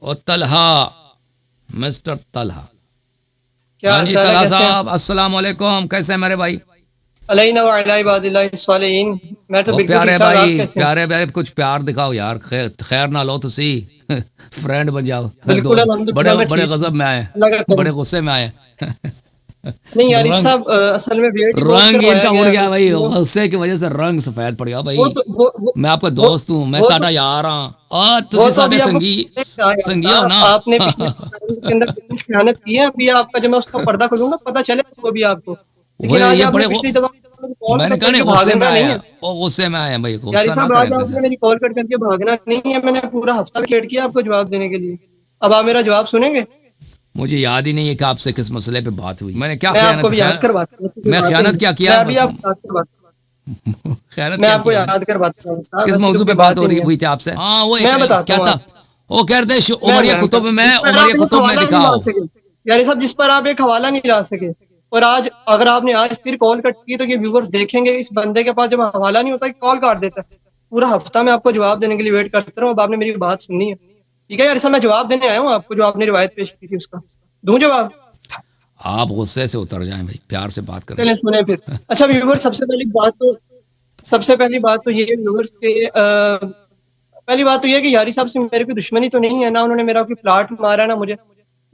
اور طلحہ، مسٹر طلحہ. کیا ہاں جی حال طلحہ ہے، کیسے ہیں؟ صاحب السلام علیکم، کیسے ہیں میرے بھائی؟ علینا وعلی عباد اللہ الصالحین. میں تو وہ بالکل پیارے ٹھیک ٹھاک. آپ بھائی، کیسے ہیں؟ پیارے پیارے کچھ پیار دکھاؤ یار، خیر نہ لو تسی فرینڈ بن جاؤ بالکل دوست. الحمدللہ میں بڑے ٹھیک ہوں، غضب میں آئے، اللہ کا کرم. بڑے غصے میں آئے. نہیں یار اس رنگ صاحب اصل میں ویٹ ہی بہت رنگ ان کروایا کا اڑ گیا گیا بھائی، ہے. غصے کی وجہ سے رنگ سفید پڑ گیا بھائی. وہ تو میں آپ کا وہ دوست ہوں، میں وہ تو تاڈا یار ہاں، اور وہ تسی تو ساڈے ابھی آپ کو سنگی کہا گیا سنگی ہو تھا. نا. آپ نے پچھلے ٹائم کے اندر کتنی خیانت کی ہے. ابھی آپ کا جب میں اس کا پردہ کھولوں گا پتہ چلے وہ بھی آپ کو. وہ لیکن آج یہ آپ نے بڑے پچھلی دفعہ کال میں نے کٹ کہا کر کے نہیں غصے میں بھاگنا نہیں آیا، ہے. وہ غصے میں آیا بھائی، یاری غصہ نہ صاحب کریں آج آپ ایسے. نے میری کال کٹ کر کے بھاگنا نہیں ہے. میں نے پورا ہفتہ ویٹ کیا آپ کو جواب دینے کے لیے. اب آپ میرا جواب سنیں گے؟ مجھے یاد ہی نہیں ہے کہ آپ سے کس مسئلے پہ بات ہوئی. میں نے کیا میں آپ کو خیانت بھی یاد کرواتا ہوں، ایسی کوئی میں بات نہیں خیانت ہے. کیا میں کیا ابھی آپ کو یاد کرواتا خیانت ہوں، میں کیا آپ کو کیا میں نے؟ یاد کرواتا ہوں صاحب. کس ایسی تو موضوع پہ کوئی بات بات ہو ہی رہی نہیں ہے. ہوئی تھی آپ سے؟ ہاں وہ میں بتاتا کیا ہوں تھا، آپ وہ کہتے ہیں عمریہ کتب میں، جس پر عمریہ آپ ایک کتب میں حوالہ نہیں لا دکھاؤ. سکے. یاری صاحب جس پر آپ ایک حوالہ نہیں لا سکے، اور آج اگر آپ نے آج پھر کال کٹ کی تو یہ ویورز دیکھیں گے اس بندے کے پاس جب حوالہ نہیں ہوتا کال کاٹ دیتا ہے. پورا ہفتہ میں آپ کو جواب دینے کے لیے ویٹ کرتا رہا ہوں. اب آپ نے میری بات سننی ہے، ٹھیک ہے یاری صاحب. میں جواب دینے آیا ہوں آپ کو، جو آپ نے روایت پیش کی تھی اس کا دوں جواب. آپ غصے سے اتر جائیں بھائی، پیار سے بات کریں. چلیں سنیں پھر. اچھا ویورز سب سے پہلی بات تو یہ ہے ویورز کہ پہلی بات تو یہ ہے کہ یاری صاحب سے میری کوئی دشمنی تو نہیں ہے، نہ انہوں نے میرا کوئی پلاٹ مارا نہ مجھے.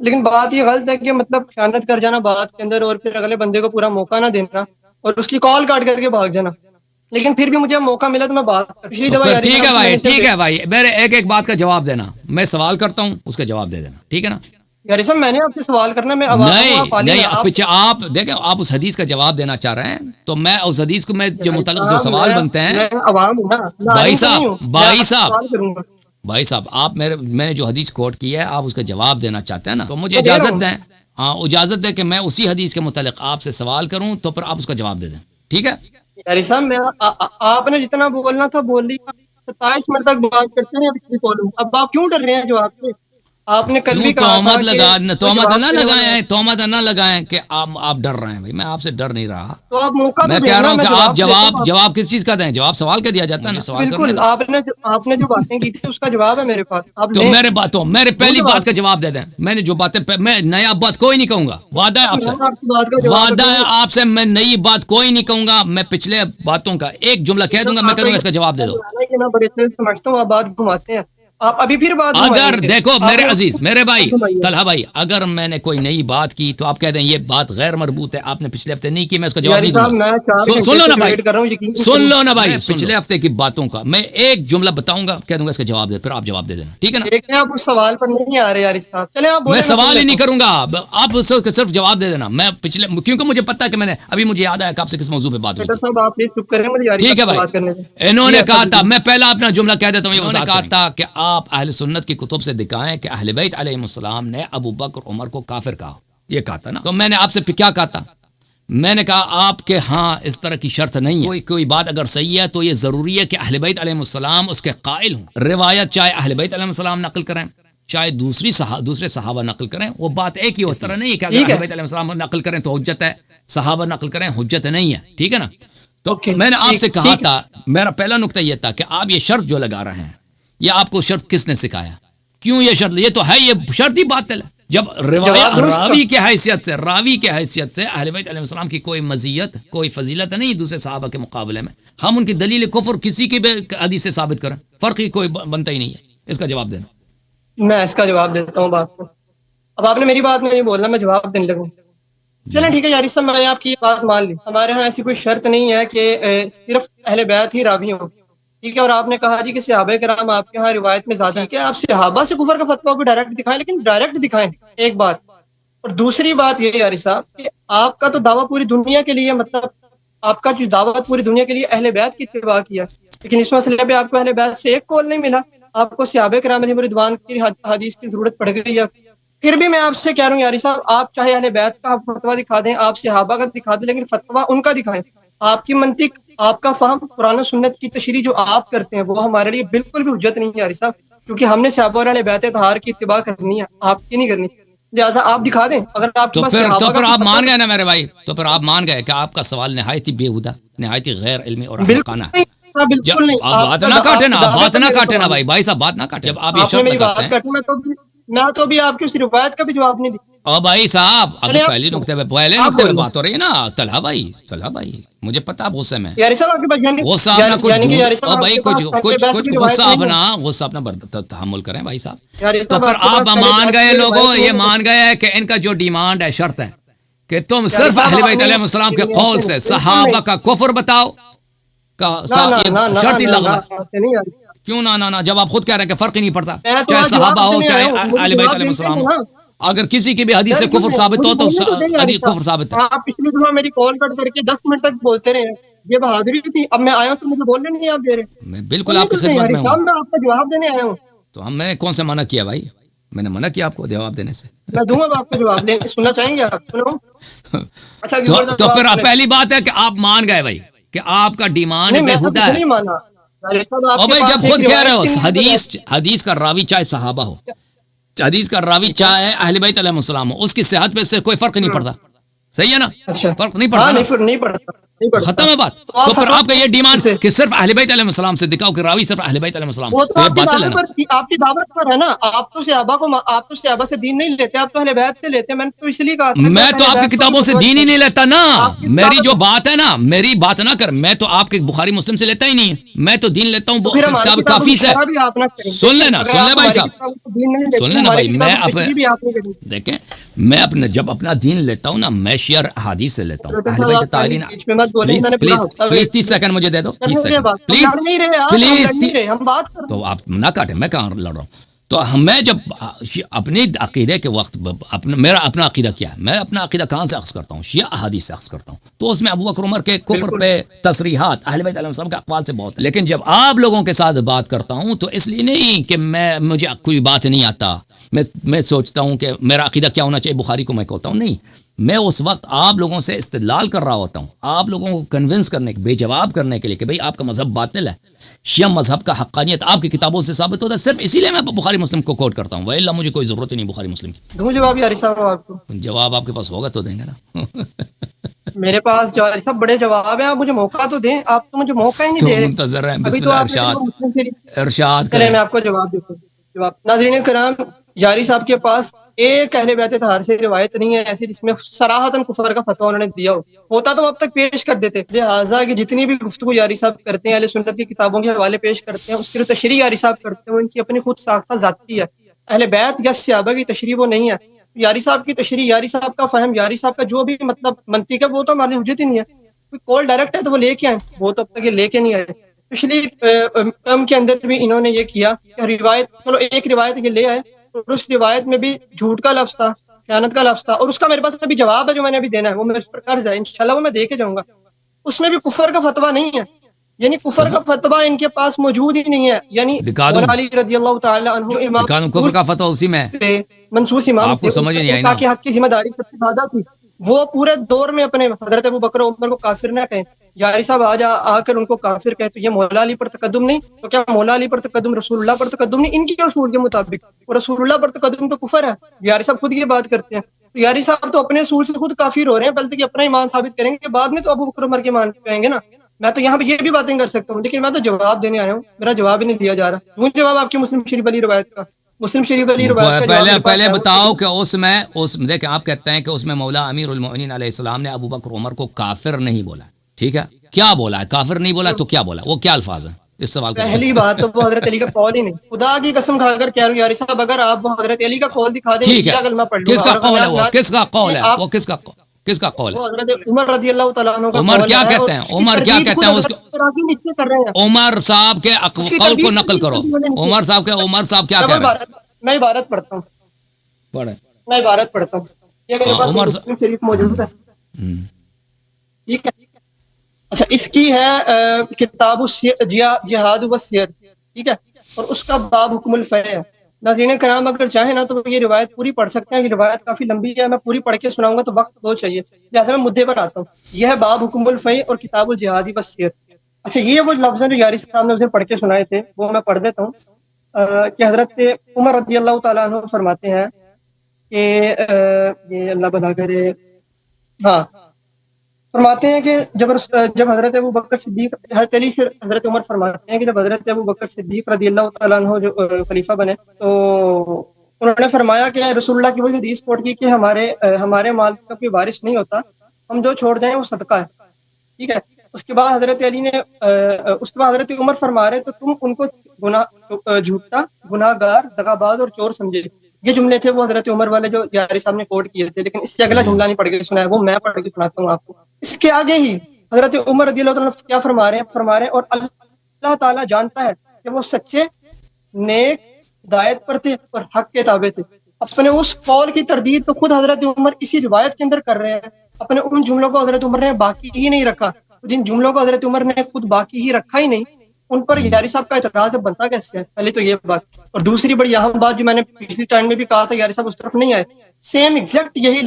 لیکن بات یہ غلط ہے کہ مطلب خیانت کر جانا بات کے اندر اور پھر اگلے بندے کو پورا موقع نہ دینا اور اس کی کال کاٹ کر کے بھاگ جانا. لیکن پھر بھی مجھے موقع ملا تو میں بات پچھلی تو دفعہ پھر یاری ٹھیک صاحب ہے سے میں بھائی، نے صرف ٹھیک ہے بھائی، میرے ایک بات کا جواب دینا. میں سوال کرتا ہوں، اس کا جواب دے دینا، ٹھیک ہے نا؟ یاری صاحب میں نے آپ سے سوال کرنا، میں عوام ہوں، آپ عالم نہیں ہیں. آپ پیچھے آپ دیکھیں، آپ اس حدیث کا جواب دینا چاہ رہے ہیں تو میں اس حدیث کو، میں جو یاری متعلق جو صاحب سوال بنتے ہیں. میں عوام ہوں نا، میں بھائی عالم تو نہیں ہوں. صاحب میں بھائی آپ سے صاحب سوال کروں گا. بھائی صاحب آپ میں نے جو حدیث کوٹ کی ہے، آپ اس کا جواب دینا چاہتے ہیں نا، تو مجھے میں دے رہا اجازت ہوں. دیں. ہاں اجازت دیں کہ میں اسی حدیث کے متعلق آپ سے سوال کروں تو پھر آپ اس کا جواب دے دیں، ٹھیک ہے؟ یاری صاحب آپ نے جتنا بولنا تھا بول لیا. 27 منٹ تک بات کرتے ہیں پچھلی کال میں. اب آپ کیوں ڈر رہے ہیں جواب سے؟ آپ نے کل کیوں بھی کہا تھا تہمت کہ کوئی تہمت جواب نہ دینے والا ہے. لگائیں، تہمت نہ لگائیں کہ آپ ڈر رہے ہیں. بھائی میں آپ سے ڈر نہیں رہا. تو آپ موقع تو میں دیں کہہ رہا نا، ہوں میں کہ آپ جواب دیتا ہوں آپ کو. جواب کس چیز کا دیں؟ جواب سوال کا دیا جاتا ہے نا، سوال کرنے بالکل دو. آپ نے جو باتیں کی تھی اس کا جواب ہے میرے پاس، آپ تو لیں. میرے دوں پہلی بات جواب. کا جواب دے دیں. میں نے جو باتیں میں نیا بات کوئی نہیں کہوں گا، وعدہ ہے آپ سے، میں آپ کی بات کا جواب وعدہ ابھی ہے آپ سے، میں نئی بات کوئی نہیں کہوں گا. میں پچھلے باتوں کا ایک جملہ کہہ دوں گا، میں کہہ آپ کا دوں گا یہ اس کا جواب دے دو. کہ میں بڑے اچھے سے سمجھتا ہوں، آپ بات گھماتے ہیں. آپ ابھی پھر بات اگر گھمائیں گے. دیکھو آپ میرے نے عزیز، میرے بھائی گھمائی ہے. طلحہ بھائی، اگر میں نے کوئی نئی بات کی تو آپ کہہ دیں یہ بات غیر مربوط ہے، آپ نے پچھلے ہفتے نہیں کی، میں اس کا جواب یاری نہیں دوں صاحب گا. میں 4 سن گھنٹے لو سے نا بھائی، ویٹ کر رہا ہوں، یقین سن کریں. لو نا بھائی، پچھلے ہفتے کی باتوں کا میں ایک جملہ بتاؤں گا، کہہ دوں گا اس کا جواب دے، پھر آپ جواب دے دینا، ٹھیک ہے نا؟ دیکھیں آپ اس سوال پر نہیں آ رہے یاری صاحب. چلیں آپ میں بولے، میں سن سوال ہی لیتا نہیں ہوں. کروں گا، آپ صرف جواب دے دینا. میں پچھلے کیونکہ مجھے پتا ہے کہ میں نے ابھی مجھے یاد آیا کہ آپ سے کس موضوع پہ بات ہوئی بیٹا تھی. صاحب آپ پلیز چپ کریں، مجھے یاری ٹھیک صاحب ہے سے بھائی، بات کرنے دیں. انہوں جی نے ایسا کہا تھا، بالکل. میں پہلا اپنا جملہ کہہ دیتا ہوں، انہوں نے کہا تھا کہ آپ اہل سنت کی کتب سے دکھائیں کہ اہل بیت علیہ السلام نے ابو بکر عمر کو کافر کہا. یہ کہا تھا نا. تو میں نے آپ سے کیا کہا تھا؟ میں نے کہا آپ کے ہاں اس طرح کی شرط نہیں ہے. کوئی بات اگر صحیح ہے تو یہ ضروری ہے کہ اہل بیت علیہ السلام اس کے قائل ہوں. روایت چاہے اہل بیت علیہ السلام نقل کریں، چاہے دوسرے صحابہ نقل کریں، وہ بات ایک ہی. اس طرح نہیں ہے کہ اگر ٹھیک اہل ہے. بیت علیہ السلام نقل کریں تو حجت ہے، صحابہ نقل کریں حجت نہیں ہے، ٹھیک ہے نا؟ تو اوکے میں نے آپ سے کہا ٹھیک ہے. تھا، میرا پہلا نقطہ یہ تھا کہ آپ یہ شرط جو لگا رہے ہیں، یہ آپ کو شرط کس نے سکھایا؟ کیوں یہ شرط؟ یہ تو ہے، یہ شرط ہی باطل ہے. جب جواب دوں اس کا. راوی کی حیثیت سے اہل بیت علیہ السلام کی کوئی مزیت، کوئی فضیلت نہیں دوسرے صحابہ کے مقابلے میں، ہم ان کی دلیل کفر کسی کی بھی حدیث سے ثابت کریں، فرق ہی کوئی بنتا ہی نہیں ہے. اس کا جواب دینا. میں اس کا جواب دیتا ہوں بات کو. اب آپ نے میری بات میں نہیں بولنا، میں جواب دینے لگوں. جی چلیں ٹھیک ہے یاری صاحب، میں نے آپ کی یہ بات مان لی. ہمارے ہاں ایسی کوئی شرط نہیں ہے کہ صرف اہل بیت ہی راوی ہوں، ٹھیک ہے. اور آپ نے کہا جی کہ صحابہ کرام آپ کے ہاں روایت میں زیادہ ہیں، ٹھیک ہے. آپ صحابہ سے کفر کا فتویٰ بھی ڈائریکٹ دکھائیں، لیکن ڈائریکٹ دکھائیں، ایک بات. اور دوسری بات یہ یاری صاحب کہ آپ کا تو دعویٰ پوری دنیا کے لیے، مطلب آپ کا جو دعوت پوری دنیا کے لیے اہل بیت کی اتباع کیا، لیکن اس مسئلے پہ آپ کو اہل بیت سے ایک قول نہیں ملا. آپ کو صحابہ کرام علیہم رضوان کی حدیث کی ضرورت پڑ گئی ہے. پھر بھی میں آپ سے کہہ رہا ہوں یاری صاحب، آپ چاہے اہل بیت کا فتویٰ دکھا دیں، آپ صحابہ کا دکھا دیں، لیکن فتویٰ ان کا دکھائیں. آپ کی منطق، آپ کا فہم قرآن و سنت کی تشریح جو آپ کرتے ہیں وہ ہمارے لیے بالکل بھی حجت نہیں ہے یاری صاحب، کیونکہ ہم نے صحابہ اور اہل بیت اطہار کی اتباع کرنی ہے، آپ کی نہیں کرنی. لہٰذا آپ دکھا دیں اگر آپ کے تو پاس پھر صحابہ کا آپ کوئی مان فتویٰ. گئے نا میرے بھائی، تو پھر آپ مان گئے کہ آپ کا سوال نہایت ہی بےہودہ، نہایت ہی غیر علمی اور بالکل احمقانہ ہے. نہیں. ہاں بالکل نہیں. آپ بات نہ کاٹے نا، آپ بات نہ کاٹے نا بھائی صاحب، بات نہ کاٹے. جب آپ یہ آپ نے شرط میری لگاتے بات ہیں، کاٹی، میں تو میں تو ابھی آپ کی اس روایت کا بھی جواب نہیں دیا. او بھائی صاحب ابھی پہلے آپ نقطے آپ پہ بولیں. بات ہو رہی ہے نا. طلحہ بھائی مجھے پتا آپ غصے میں یاری صاحب آپ کے پاس غصہ اپنا کچھ یعنی کہ ڈھونڈ. یاری صاحب او آپ بھائی کے پاس اہل بیت سے کچھ کوئی غصہ روایت نہیں ہے. غصہ اپنا تحمل کریں بھائی صاحب. یاری تو صاحب پھر آپ کے آپ پاس اہل مان بیت گئے سے کوئی لوگوں, روایت یہ نہیں ہے. مان گئے کہ ان کا جو ڈیمانڈ ہے شرط ہے کہ تم یاری صرف صاحب اہل بیت نہیں, علیہ السلام کے نہیں, قول ایسے سے نہیں, بالکل صحابہ نہیں. کا کفر بتاؤ. نہ نہ نہ یہ نہ شرط ہی نہ لغو نہ ہے. ایسے نہیں یاری. کیوں نہ جب آپ خود کہہ رہے ہیں کہ فرق ہی نہیں پڑتا میں تو چاہے آج صحابہ جواب ہو دینے چاہے آیا ہوں, مجھے اہل بیت جواب علیہ دینے السلام دیں ہو. نا. اگر کسی کی بھی حدیث سے یار کیوں کفر نہیں, ثابت مجھے ہو تو بولنے تو دیں یاری حدیث کفر ثابت صاحب. ہے. آپ پچھلی دفعہ میری کال کٹ کر کے 10 منٹ تک بولتے رہے. یہ بہادری تھی. اب میں آیا ہوں تو مجھے بولنے نہیں آپ دے رہے. میں بالکل بولنے آپ کی تو دیں خدمت یاری میں ہوں. صاحب, میں آپ کا جواب دینے آیا ہوں. تو میں نے کون سے منع کیا بھائی؟ میں نے منع کیا آپ کو جواب دینے سے؟ میں دوں گا آپ کو جواب. سننا چاہیں گے آپ؟ سنو. اچھا ویور تو صاحب پھر آپ سنیں. پہلی بات ہے کہ آپ مان گئے بھائی کہ آپ کا ڈیمانڈ نہیں, بے میں تو ہودہ کچھ ہے. نہیں مانا. یاری صاحب آپ اور کے بھائی جب پاس ایک خود کہہ رہے روایت ہو کی مجھے حدیث کا راوی چاہے صحابہ ہو, حدیث کا راوی ٹھیک ہے. چاہے اہل بیت علیہ السلام ہو, اس کی صحت پہ سے کوئی فرق نہیں پڑتا. صحیح ہے نا؟ اچھا. فرق نہیں ہاں پڑتا نا. نہیں پڑتا, نہیں تو پڑتا. ختم ہے بات. تو تو آپ پھر فتوا آپ کا یہ ڈیمانڈ سے, کہ صرف اہل بیت علیہ السلام سے دکھاؤ کہ راوی صرف اہل بیت علیہ السلام, وہ تو تو یہ آپ کی باطل ہے دعوت نا. پر, آپ کی دعوت پر ہے نا. آپ تو صحابہ سے دین نہیں لیتے, آپ تو اہل بیت سے لیتے ہیں. میں نے تو اس لیے کہا تھا کہ میں آپ تو اہل آپ کی بیت کو بھی کتابوں سے فتوا دین ہی دیں. نہیں لیتا نا. آپ کی میری دعوت جو بات ہے نا, میری بات نہ کر. میں تو آپ کے بخاری مسلم سے لیتا ہی نہیں ہے. میں تو دین لیتا تو ہوں پھر ہماری کتاب کتابوں کافی کی سے. شرح بھی آپ نہ کریں. سن دیکھیں لینا, اگر سن لے آپ بھائی ہماری صاحب, کتابوں کو دین نہیں سن لیتے, لینا ہماری بھائی. میں کتابوں کی اپنے تشریح بھی آپ نہیں کریں. دیکھیں, میں اپنے جب اپنا دین لیتا ہوں نا, میں شیعہ احادیث سے لیتا ہوں. ڈاکٹر اہل صاحب بیت آپ پہلے طاہرین. بیچ میں مت بولیں, میں پلیز نے پورا پلیز ہفتہ پلیز ویٹ 30 کیا. سیکنڈ مجھے دے دو. 30 کرنے دیں سیکنڈ بات. ہم پلیز لڑ نہیں رہے یار, ہم پلیز. لڑ نہیں رہے, ہم بات کر رہے تو ہیں. آپ نہ کاٹیں, میں کہاں لڑ رہا ہوں. تو میں جب اپنے عقیدے کے وقت میرا اپنا عقیدہ کیا ہے, میں اپنا عقیدہ کہاں سے اخذ کرتا ہوں؟ شیعہ احادیث سے اخذ کرتا ہوں. تو اس میں ابو بکر عمر کے کفر بالکل پہ تصریحات اہل بیت علیہ السلام کے اقوال سے بہت ہے. لیکن جب آپ لوگوں کے ساتھ بات کرتا ہوں تو اس لیے نہیں کہ مجھے کوئی بات نہیں آتا, میں سوچتا ہوں کہ میرا عقیدہ کیا ہونا چاہیے بخاری کو میں کہتا ہوں. نہیں, میں اس وقت آپ لوگوں سے استدلال کر رہا ہوتا ہوں, آپ لوگوں کو کنونس کرنے بے جواب کرنے کے لیے کہ بھئی آپ کا مذہب باطل ہے. شیعہ مذہب کا حقانیت آپ کی کتابوں سے ثابت ہوتا ہے. صرف اسی لیے میں بخاری مسلم کو کوٹ کرتا ہوں, وَإِلَّا مجھے کوئی ضرورت ہی نہیں بخاری مسلم کی. دوں جواب یاری صاحب آپ کو. جواب آپ کے پاس ہوگا تو دیں گے نا. میرے پاس یاری صاحب بڑے جواب ہیں, آپ مجھے موقع تو دیں. آپ تو مجھے موقع ہی نہیں تو دے رہے. منتظر ہیں. ابھی بسم تو اللہ, آپ نے ارشاد دیکھو مسلم شریف. ارشاد چلے کریں. میں آپ کو جواب دیتا ہوں. جواب ناظرین کرام, یاری صاحب کے پاس ایک اہل بیت طاہر سے روایت نہیں ہے ایسی جس میں صراحتاً کفر کا فتویٰ انہوں نے دیا ہوتا تو اب تک پیش کر دیتے. لہٰذا کہ جتنی بھی گفتگو یاری صاحب کرتے ہیں, اہل سنت کی کتابوں کے حوالے پیش کرتے ہیں, اس کی جو تشریح یاری صاحب کرتے ہیں وہ ان کی اپنی خود ساختہ ذاتی ہے. اہل بیت یا صحابہ کی تشریح وہ نہیں ہے. یاری صاحب کی تشریح, یاری صاحب کا فہم, یاری صاحب کا جو بھی مطلب منطق ہے وہ تو ہماری حجت ہی نہیں ہے. کوئی کال ڈائریکٹ ہے تو وہ لے کے آئے, وہ تو اب تک یہ لے کے نہیں آئے. پچھلی ٹرم کے اندر بھی انہوں نے یہ کیا کہ روایت, چلو ایک روایت یہ لے آئے, اور اس روایت میں بھی جھوٹ کا لفظ تھا, خیانت کا لفظ تھا, اور اس کا میرے پاس ابھی جواب ہے جو میں نے ابھی دینا ہے, وہ میرے پر قرض ہے, انشاءاللہ وہ میں دے کے جاؤں گا. اس میں بھی کفر کا فتویٰ نہیں ہے, یعنی کفر کا فتویٰ ان کے پاس موجود ہی نہیں ہے. یعنی دکھا دوں, مولا علی رضی اللہ تعالیٰ عنہ جو امام دکھا دوں کفر کا فتویٰ اسی میں تھے, منصوص امام آپ تھے, کو سمجھ نہیں آئی ان کا نا. کہ حق کی ذمہ داری سب سے زیادہ تھی. وہ پورے دور میں اپنے حضرت ابو بکر عمر کو کافر نہ کہیں. یاری صاحب آ کر ان کو کافر کہیں تو یہ مولا علی پر تقدم نہیں؟ تو کیا مولا علی پر تقدم رسول اللہ پر تقدم نہیں؟ ان کی اصول کے مطابق اور رسول اللہ پر تقدم تو کفر ہے. یاری صاحب خود یہ بات کرتے ہیں. تو یاری صاحب تو اپنے اصول سے خود کافر ہو رہے ہیں, بلکہ اپنا ایمان ثابت کریں گے, بعد میں تو ابو بکر عمر کے ایمان پہ آئیں گے نا. میں تو یہاں پہ یہ بھی باتیں کر سکتا ہوں, لیکن میں تو جواب دینے آیا ہوں, میرا جواب ہی نہیں دیا جا رہا. وہ جواب آپ کی مسلم شریف علی روایت کا, مسلم شریف علی روایت کا جواب میرے پاس پہلے ہے. بتاؤ کہ اس میں دیکھیں آپ کہتے ہیں کہ اس میں مولا امیر المؤمنین علیہ السلام نے ابو بکر عمر کو کافر نہیں بولا. ٹھیک ہے, کیا بولا ہے؟ کافر نہیں بولا تو کیا بولا, وہ کیا الفاظ ہیں اس سوال کا؟ پہلی بات تو وہ حضرت علی کا قول ہی نہیں. خدا کی قسم کھا کر کہہ رہا ہوں یاری صاحب, اگر آپ وہ حضرت علی کا قول دکھا دیں, ٹھیک ہے, سیدھا کلمہ پڑھ لوں کس گا. کا اور قول ہے وہ؟ کس کا قول ہے وہ؟ کس کا قول ہے؟ وہ حضرت عمر رضی اللہ تعالیٰ عنہ کا عمر قول کیا ہے, اور کہتے ہیں؟ اس کی عمر کیا تردید کہتے خود ہیں اس حضرت راضی نیچے کر رہے ہیں. عمر صاحب کے اس کی قول کو تردید نقل کرو. عمر صاحب کیا کہہ رہے ہیں؟ میں عبارت پڑھتا ہوں, پڑھیں. میں عبارت پڑھتا ہوں. یہ میرے پاس عمر مسلم شریف موجود ہے. ٹھیک ہے, اچھا اس کی ہے کتاب جہاد و سیر, ٹھیک ہے, اور اس کا باب حکم الفیع ہے. ناظرین کرام اگر چاہیں نا تو یہ روایت پوری پڑھ سکتے ہیں. یہ روایت کافی لمبی ہے, میں پوری پڑھ کے سناؤں گا تو وقت بہت چاہیے, لہٰذا میں مدعے پر آتا ہوں. یہ ہے باب حکم الفیع اور کتاب الجہاد و سیر. اچھا یہ وہ لفظ ہیں جو یاری صاحب نے اسے پڑھ کے سنائے تھے, وہ میں پڑھ دیتا ہوں. کہ حضرت عمر رضی اللہ تعالیٰ عنہ فرماتے ہیں کہ یہ اللہ بنا کرے, ہاں فرماتے ہیں کہ جب حضرت ابو بکر صدیق, حضرت علی سے حضرت عمر فرماتے ہیں کہ جب حضرت ابو بکر صدیق رضی اللہ تعالیٰ عنہ جو خلیفہ بنے تو انہوں نے فرمایا کہ رسول اللہ کی وہی حدیث کوٹ کی کہ ہمارے مال کا کوئی وارث نہیں ہوتا، ہم جو چھوڑ جائیں وہ صدقہ ہے، ٹھیک ہے۔ اس کے بعد حضرت علی نے اس کے بعد حضرت عمر فرما رہے تو تم ان کو جھوٹا، گناہ گار، دغا باز اور چور سمجھے۔ یہ جملے تھے وہ حضرت عمر والے جو یاری صاحب نے کوٹ کیے تھے، لیکن اس سے اگلا جملہ نہیں پڑھ کے سنا ہے، وہ میں پڑھ کے سناتا ہوں آپ کو۔ اس کے آگے ہی حضرت عمر رضی اللہ عنہ کیا فرما رہے ہیں، اور اللہ تعالیٰ جانتا ہے کہ وہ سچے، نیک، ہدایت پر تھے اور حق کے تابع تھے۔ اپنے اس قول کی تردید تو خود حضرت عمر اسی روایت کے اندر کر رہے ہیں، اپنے ان جملوں کو حضرت عمر نے باقی ہی نہیں رکھا، جن جملوں کو حضرت عمر نے خود باقی ہی رکھا ہی نہیں، ان پر یاری صاحب کا اعتراض بنتا کیسے ہے؟ پہلے تو یہ بات، اور دوسری بڑی اہم بات جو میں نے پچھلی ٹائم میں بھی کہا تھا، یاری صاحب اس طرف نہیں آئے، سیم ایگزیکٹ یہی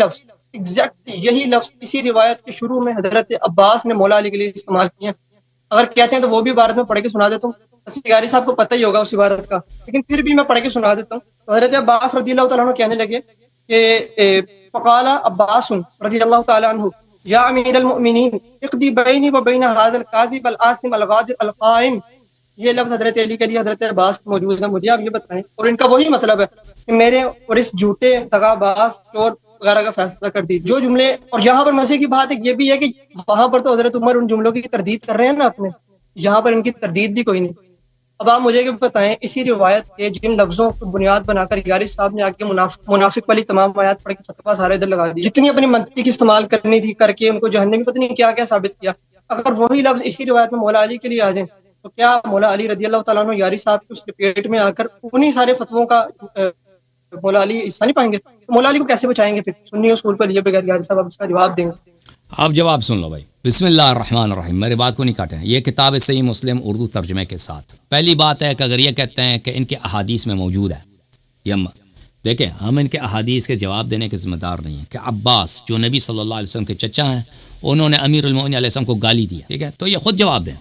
لفظ اسی روایت کے شروع میں حضرت عباس نے مولا علی کے لیے استعمال کیے ہیں۔ اگر کہتے ہیں تو وہ بھی عبارت میں پڑھ کے سنا دیتا ہوں، یاری صاحب کو پتہ ہی ہوگا اس عبارت کا، لیکن پھر بھی میں پڑھ کے سنا دیتا ہوں۔ حضرت عباس رضی اللہ تعالیٰ عنہ کہنے لگے کہ فقال عباس رضی اللہ تعالیٰ عنہ یا امیر المؤمنین اقضی بینی و بین هذا الكاذب الآثم الغادر القائم۔ یہ لفظ حضرت علی کے لیے حضرت عباس موجود ہے، مجھے آپ یہ بتائیں، اور ان کا وہی مطلب ہے کہ میرے اور اس جھوٹے، دغا باز، چور وغیرہ کا فیصلہ کر دی جو جملے۔ اور یہاں پر مزے کی بات یہ بھی ہے کہ وہاں پر تو حضرت عمر ان جملوں کی تردید کر رہے ہیں نا اپنے، یہاں پر ان کی تردید بھی کوئی نہیں۔ اب آپ مجھے بتائیں، اسی روایت کے جن لفظوں کو بنیاد بنا کر یاری صاحب نے آگے منافق والی تمام آیات پڑھ کے فتویٰ سارے ادھر لگا دی، جتنی اپنی منطق استعمال کرنی تھی کر کے ان کو جہنمی پتہ نہیں کیا کیا ثابت کیا۔ اگر وہی لفظ اسی روایت میں مولا علی کے لیے آ جائیں تو کیا مولا علی رضی اللہ تعالیٰ عنہ یاری صاحب کے اس پیٹ میں آ کر انہی سارے فتووں کا مولا علی حصہ نہیں پائیں گے؟ مولا علی کو کیسے بچائیں گے پھر سنی اصول پر لیے بغیر؟ یاری صاحب آپ اس کا جواب دیں گے؟ آپ جواب سن لو بھائی۔ بسم اللہ الرحمن الرحیم، میری بات کو نہیں کاٹیں، یہ کتاب صحیح مسلم اردو ترجمے کے ساتھ۔ پہلی بات ہے کہ اگر یہ کہتے ہیں کہ ان کے احادیث میں موجود ہے، یہ دیکھیں ہم ان کے احادیث کے جواب دینے کے ذمہ دار نہیں ہیں کہ عباس جو نبی صلی اللہ علیہ وسلم کے چچا ہیں انہوں نے امیر المؤمنین علیہ السلام کو گالی دیا، ٹھیک ہے، تو یہ خود جواب دیں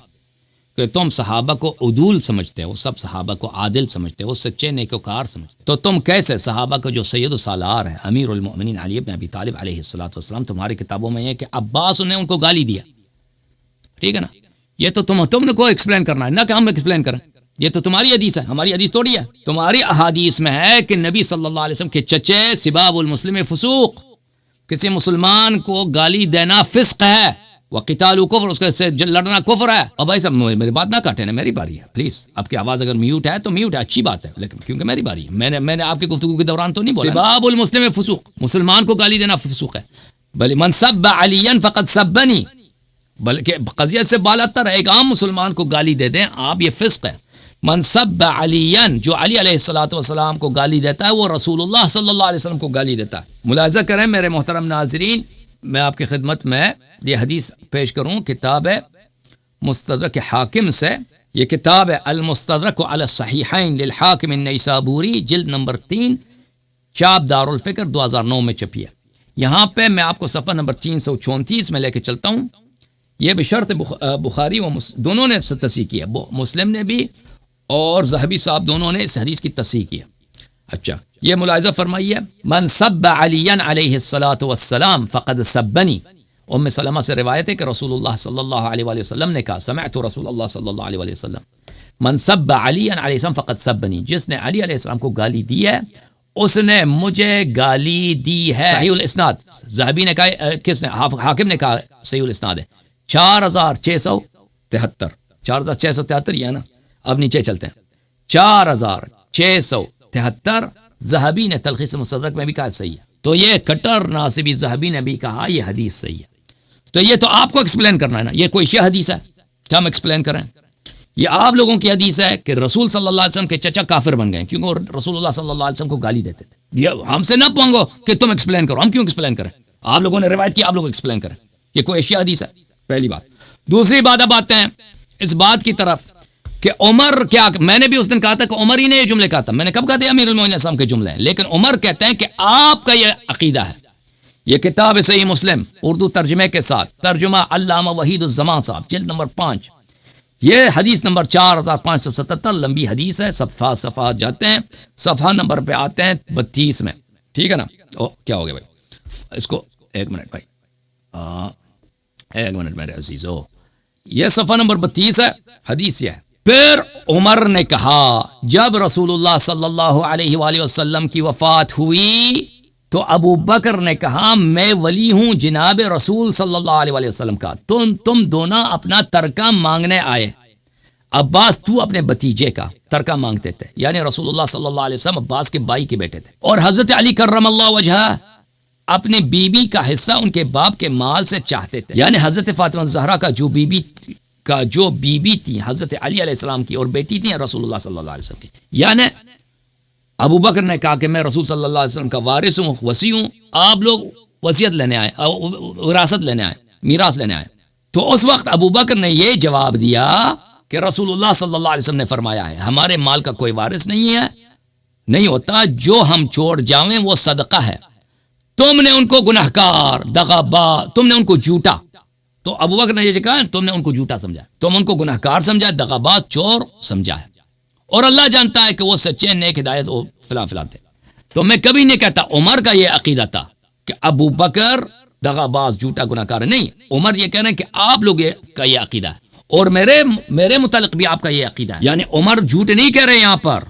کہ تم صحابہ کو عدول سمجھتے ہو، سب صحابہ کو عادل سمجھتے ہو، سچے نیکوکار سمجھتے ہو، تو تم کیسے صحابہ کا جو سید و سالار ہے امیر المؤمنین علی بن ابی طالب علیہ السلام تمہاری کتابوں میں ہے کہ عباس نے ان کو گالی دیا، ٹھیک ہے نا؟ یہ تو تم نے کو ایکسپلین کرنا ہے، نہ کہ ہم ایکسپلین کریں، یہ تو تمہاری حدیث ہے، ہماری حدیث تھوڑی ہے۔ تمہاری احادیث میں ہے کہ نبی صلی اللہ علیہ وسلم کے چچے سباب المسلم فسوق، کسی مسلمان کو گالی دینا فسق ہے، وقتال کفر، اس سے لڑنا کفر ہے۔ اور بھائی صاحب میری بات نہ کاٹیں نا، میری باری ہے پلیز، آپ کی آواز اگر میوٹ ہے تو میوٹ ہے، اچھی بات ہے، لیکن کیونکہ میری باری ہے، میں نے آپ کی گفتگو کے دوران تو نہیں بولا سباب المسلم فسوق، مسلمان کو گالی دینا فسوق ہے، بل من سب علیا فقد سبنی، بلکہ قضیہ سے بالاتر ہے، ایک عام مسلمان کو گالی دے دیں آپ، یہ فسق ہے۔ من سب علیاً، جو علی علیہ السلام کو گالی دیتا ہے وہ رسول اللہ صلی اللہ علیہ وسلم کو گالی دیتا ہے۔ ملاحظہ کریں میرے محترم ناظرین، میں آپ کی خدمت میں یہ حدیث پیش کروں، کتاب مستدرک حاکم سے، یہ کتاب ہے المستدرک علی الصحیحین للحاکم النیسابوری، جلد نمبر 3، چاپ دارالفکر 2009 میں چھپی ہے۔ یہاں پہ میں آپ کو صفحہ نمبر 334 میں لے کے چلتا ہوں، یہ بشرط بخاری و دونوں نے تصحیح کی ہے، مسلم نے بھی اور ذہبی صاحب دونوں نے اس حدیث کی تصحیح کی ہے۔ اچھا یہ ملاحظہ فرمائیے، من سب علی علیہ الصلاۃ والسلام فقد سبنی، ام سلمہ سے روایت ہے کہ رسول اللہ صلی اللہ علیہ وآلہ وسلم نے کہا، سمعت رسول اللہ صلی اللہ علیہ وآلہ وسلم، من سب علی علیہ السلام فقد سبنی، جس نے علی علیہ السلام کو گالی دی ہے اس نے مجھے گالی دی ہے۔ صحیح الاسناد، ذہبی نے کہا، کس نے؟ حاکم نے کہا صحیح الاسناد ہے، 4673، 4673 یہ ہے نا۔ اب نیچے چلتے ہیں، 4673، ذہبی نے تلخیص مستدرک میں بھی کہا صحیح ہے، تو یہ کٹر ناصبی ذہبی نے بھی کہا یہ حدیث صحیح ہے۔ تو یہ تو آپ کو ایکسپلین کرنا ہے نا، یہ کوئی شیعہ حدیث ہے کیا ہم ایکسپلین کریں؟ یہ آپ لوگوں کی حدیث ہے کہ رسول صلی اللہ علیہ وسلم کے چچا کافر بن گئے کیونکہ وہ رسول اللہ صلی اللہ علیہ وسلم کو گالی دیتے تھے۔ یہ ہم سے نہ پونگو کہ تم ایکسپلین کرو، ہم کیوں ایکسپلین کریں؟ آپ لوگوں نے روایت کی، آپ لوگ ایکسپلین کریں، یہ کوئی شیعہ حدیث ہے، پہلی بات۔ دوسری بات، اب آتے ہیں اس بات کی طرف کہ عمر کیا، میں نے بھی اس دن کہا تھا کہ عمر ہی نے یہ جملے کہا تھا، میں نے کب کہا تھا امیر المومنین السلام کے جملے ہیں، لیکن عمر کہتے ہیں کہ آپ کا یہ عقیدہ ہے۔ یہ کتاب صحیح مسلم اردو ترجمے کے ساتھ، ترجمہ علامہ وحید الزمان صاحب، جلد نمبر 5، یہ حدیث نمبر 4577، لمبی حدیث ہے، صفحہ جاتے ہیں، صفحہ نمبر پہ آتے ہیں 32 میں، ٹھیک ہے نا؟ کیا ہو گیا بھائی، اس کو ایک منٹ بھائی، ایک منٹ میرے عزیزو، یہ صفحہ نمبر 32 ہے، حدیث یہ ہے، پھر عمر نے کہا جب رسول اللہ صلی اللہ علیہ وآلہ وسلم کی وفات ہوئی تو ابو بکر نے کہا میں ولی ہوں جناب رسول صلی اللہ علیہ وآلہ وسلم کا، تم دونوں اپنا ترکہ مانگنے آئے۔ عباس تو اپنے بتیجے کا ترکہ مانگتے تھے، یعنی رسول اللہ صلی اللہ علیہ وسلم عباس کے بھائی کے بیٹے تھے، اور حضرت علی کرم اللہ وجہہ اپنے بیوی کا حصہ ان کے باپ کے مال سے چاہتے تھے، یعنی حضرت فاطمہ زہرا کا جو بیوی تھی حضرت علی علیہ السلام کی، اور بیٹی تھی رسول اللہ صلی اللہ علیہ وسلم کی، یعنی ابو بکر نے کہا کہ میں رسول صلی اللہ علیہ وسلم کا وارث ہوں، وصی ہوں، آپ لوگ وصیت لینے آئے، وراثت لینے آئے، میراث لینے آئے۔ تو اس وقت ابو بکر نے یہ جواب دیا کہ رسول اللہ صلی اللہ علیہ وسلم نے فرمایا ہے ہمارے مال کا کوئی وارث نہیں ہوتا، جو ہم چھوڑ جاویں وہ صدقہ ہے، تم نے ان کو گناہگار دغاباز، تم نے ان کو جھوٹا، تو ابو بکر نے یہ کہا تم نے ان کو جھوٹا سمجھا، تم ان کو گناہگار سمجھا، دغاباز چور سمجھا ہے، اور اللہ جانتا ہے کہ وہ سچے نیک ہدایت وہ فلاں فلاں تھے۔ تو میں کبھی نہیں کہتا عمر کا یہ عقیدہ تھا کہ ابو بکر دغاباز جھوٹا گناہگار ہے، نہیں، عمر یہ کہہ رہے ہیں کہ آپ لوگ کا یہ عقیدہ ہے، اور میرے متعلق بھی آپ کا یہ عقیدہ ہے، یعنی عمر جھوٹ نہیں کہہ رہے یہاں پر،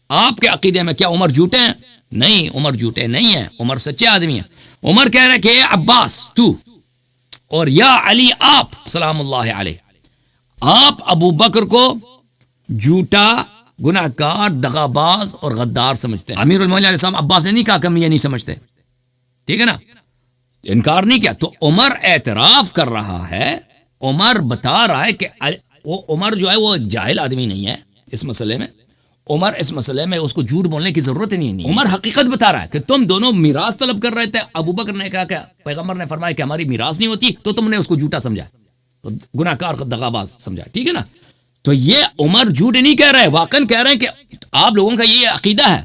آپ کے عقیدے میں کیا عمر جھوٹے ہیں؟ نہیں، عمر جھوٹے نہیں ہیں، عمر سچے آدمی ہیں۔ عمر کہہ رہے کہ عباس تو، اور یا علی آپ سلام اللہ علیہ، آپ ابو بکر کو جھوٹا گناہگار دغاباز اور غدار سمجھتے ہیں۔ امیر المومنین علیہ السلام عباس نے نہیں کہا کہ ہم یہ نہیں سمجھتے، ٹھیک ہے نا، انکار نہیں کیا۔ تو عمر اعتراف کر رہا ہے، عمر بتا رہا ہے کہ وہ عمر جو ہے وہ ایک جاہل آدمی نہیں ہے اس مسئلے میں، عمر اس مسئلے میں اس کو جھوٹ بولنے کی ضرورت نہیں ہے، عمر حقیقت بتا رہا ہے کہ تم دونوں میراث طلب کر رہے تھے، ابو بکر نے کہا کہ پیغمبر نے فرمایا کہ ہماری میراث نہیں ہوتی، تو تم نے اس کو جھوٹا سمجھا، گناہگار دغاباز سمجھا، ٹھیک ہے نا۔ تو یہ عمر جھوٹ نہیں کہہ رہے، واقعاً کہہ رہے ہیں کہ آپ لوگوں کا یہ عقیدہ ہے۔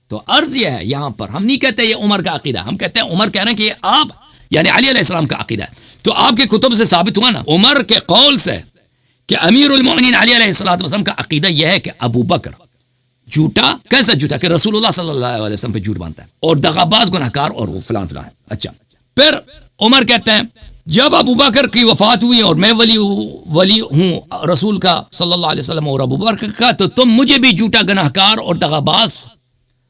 تو عرض یہ ہے یہاں پر ہم نہیں کہتے یہ عمر کا عقیدہ، ہم کہتے ہیں عمر کہہ رہے ہیں کہ یہ آپ یعنی علی علیہ السلام کا عقیدہ ہے۔ تو آپ کے کتب سے ثابت ہوا نا عمر کے قول سے کہ امیر المومنین علی علیہ السلام کا عقیدہ یہ ہے کہ ابو بکر جھوٹا، کیسا جھوٹا کہ رسول اللہ صلی اللہ علیہ وسلم پہ جھوٹ باندھتا ہے، اور دغاباز گناہگار اور وہ فلان فلان ہے۔ اچھا، پھر عمر کہتے ہیں جب ابو بکر کی وفات ہوئی اور میں ولی ہوں رسول کا صلی اللہ علیہ وسلم اور ابو بکر کا، تو تم مجھے بھی جھوٹا گناہگار اور دغاباز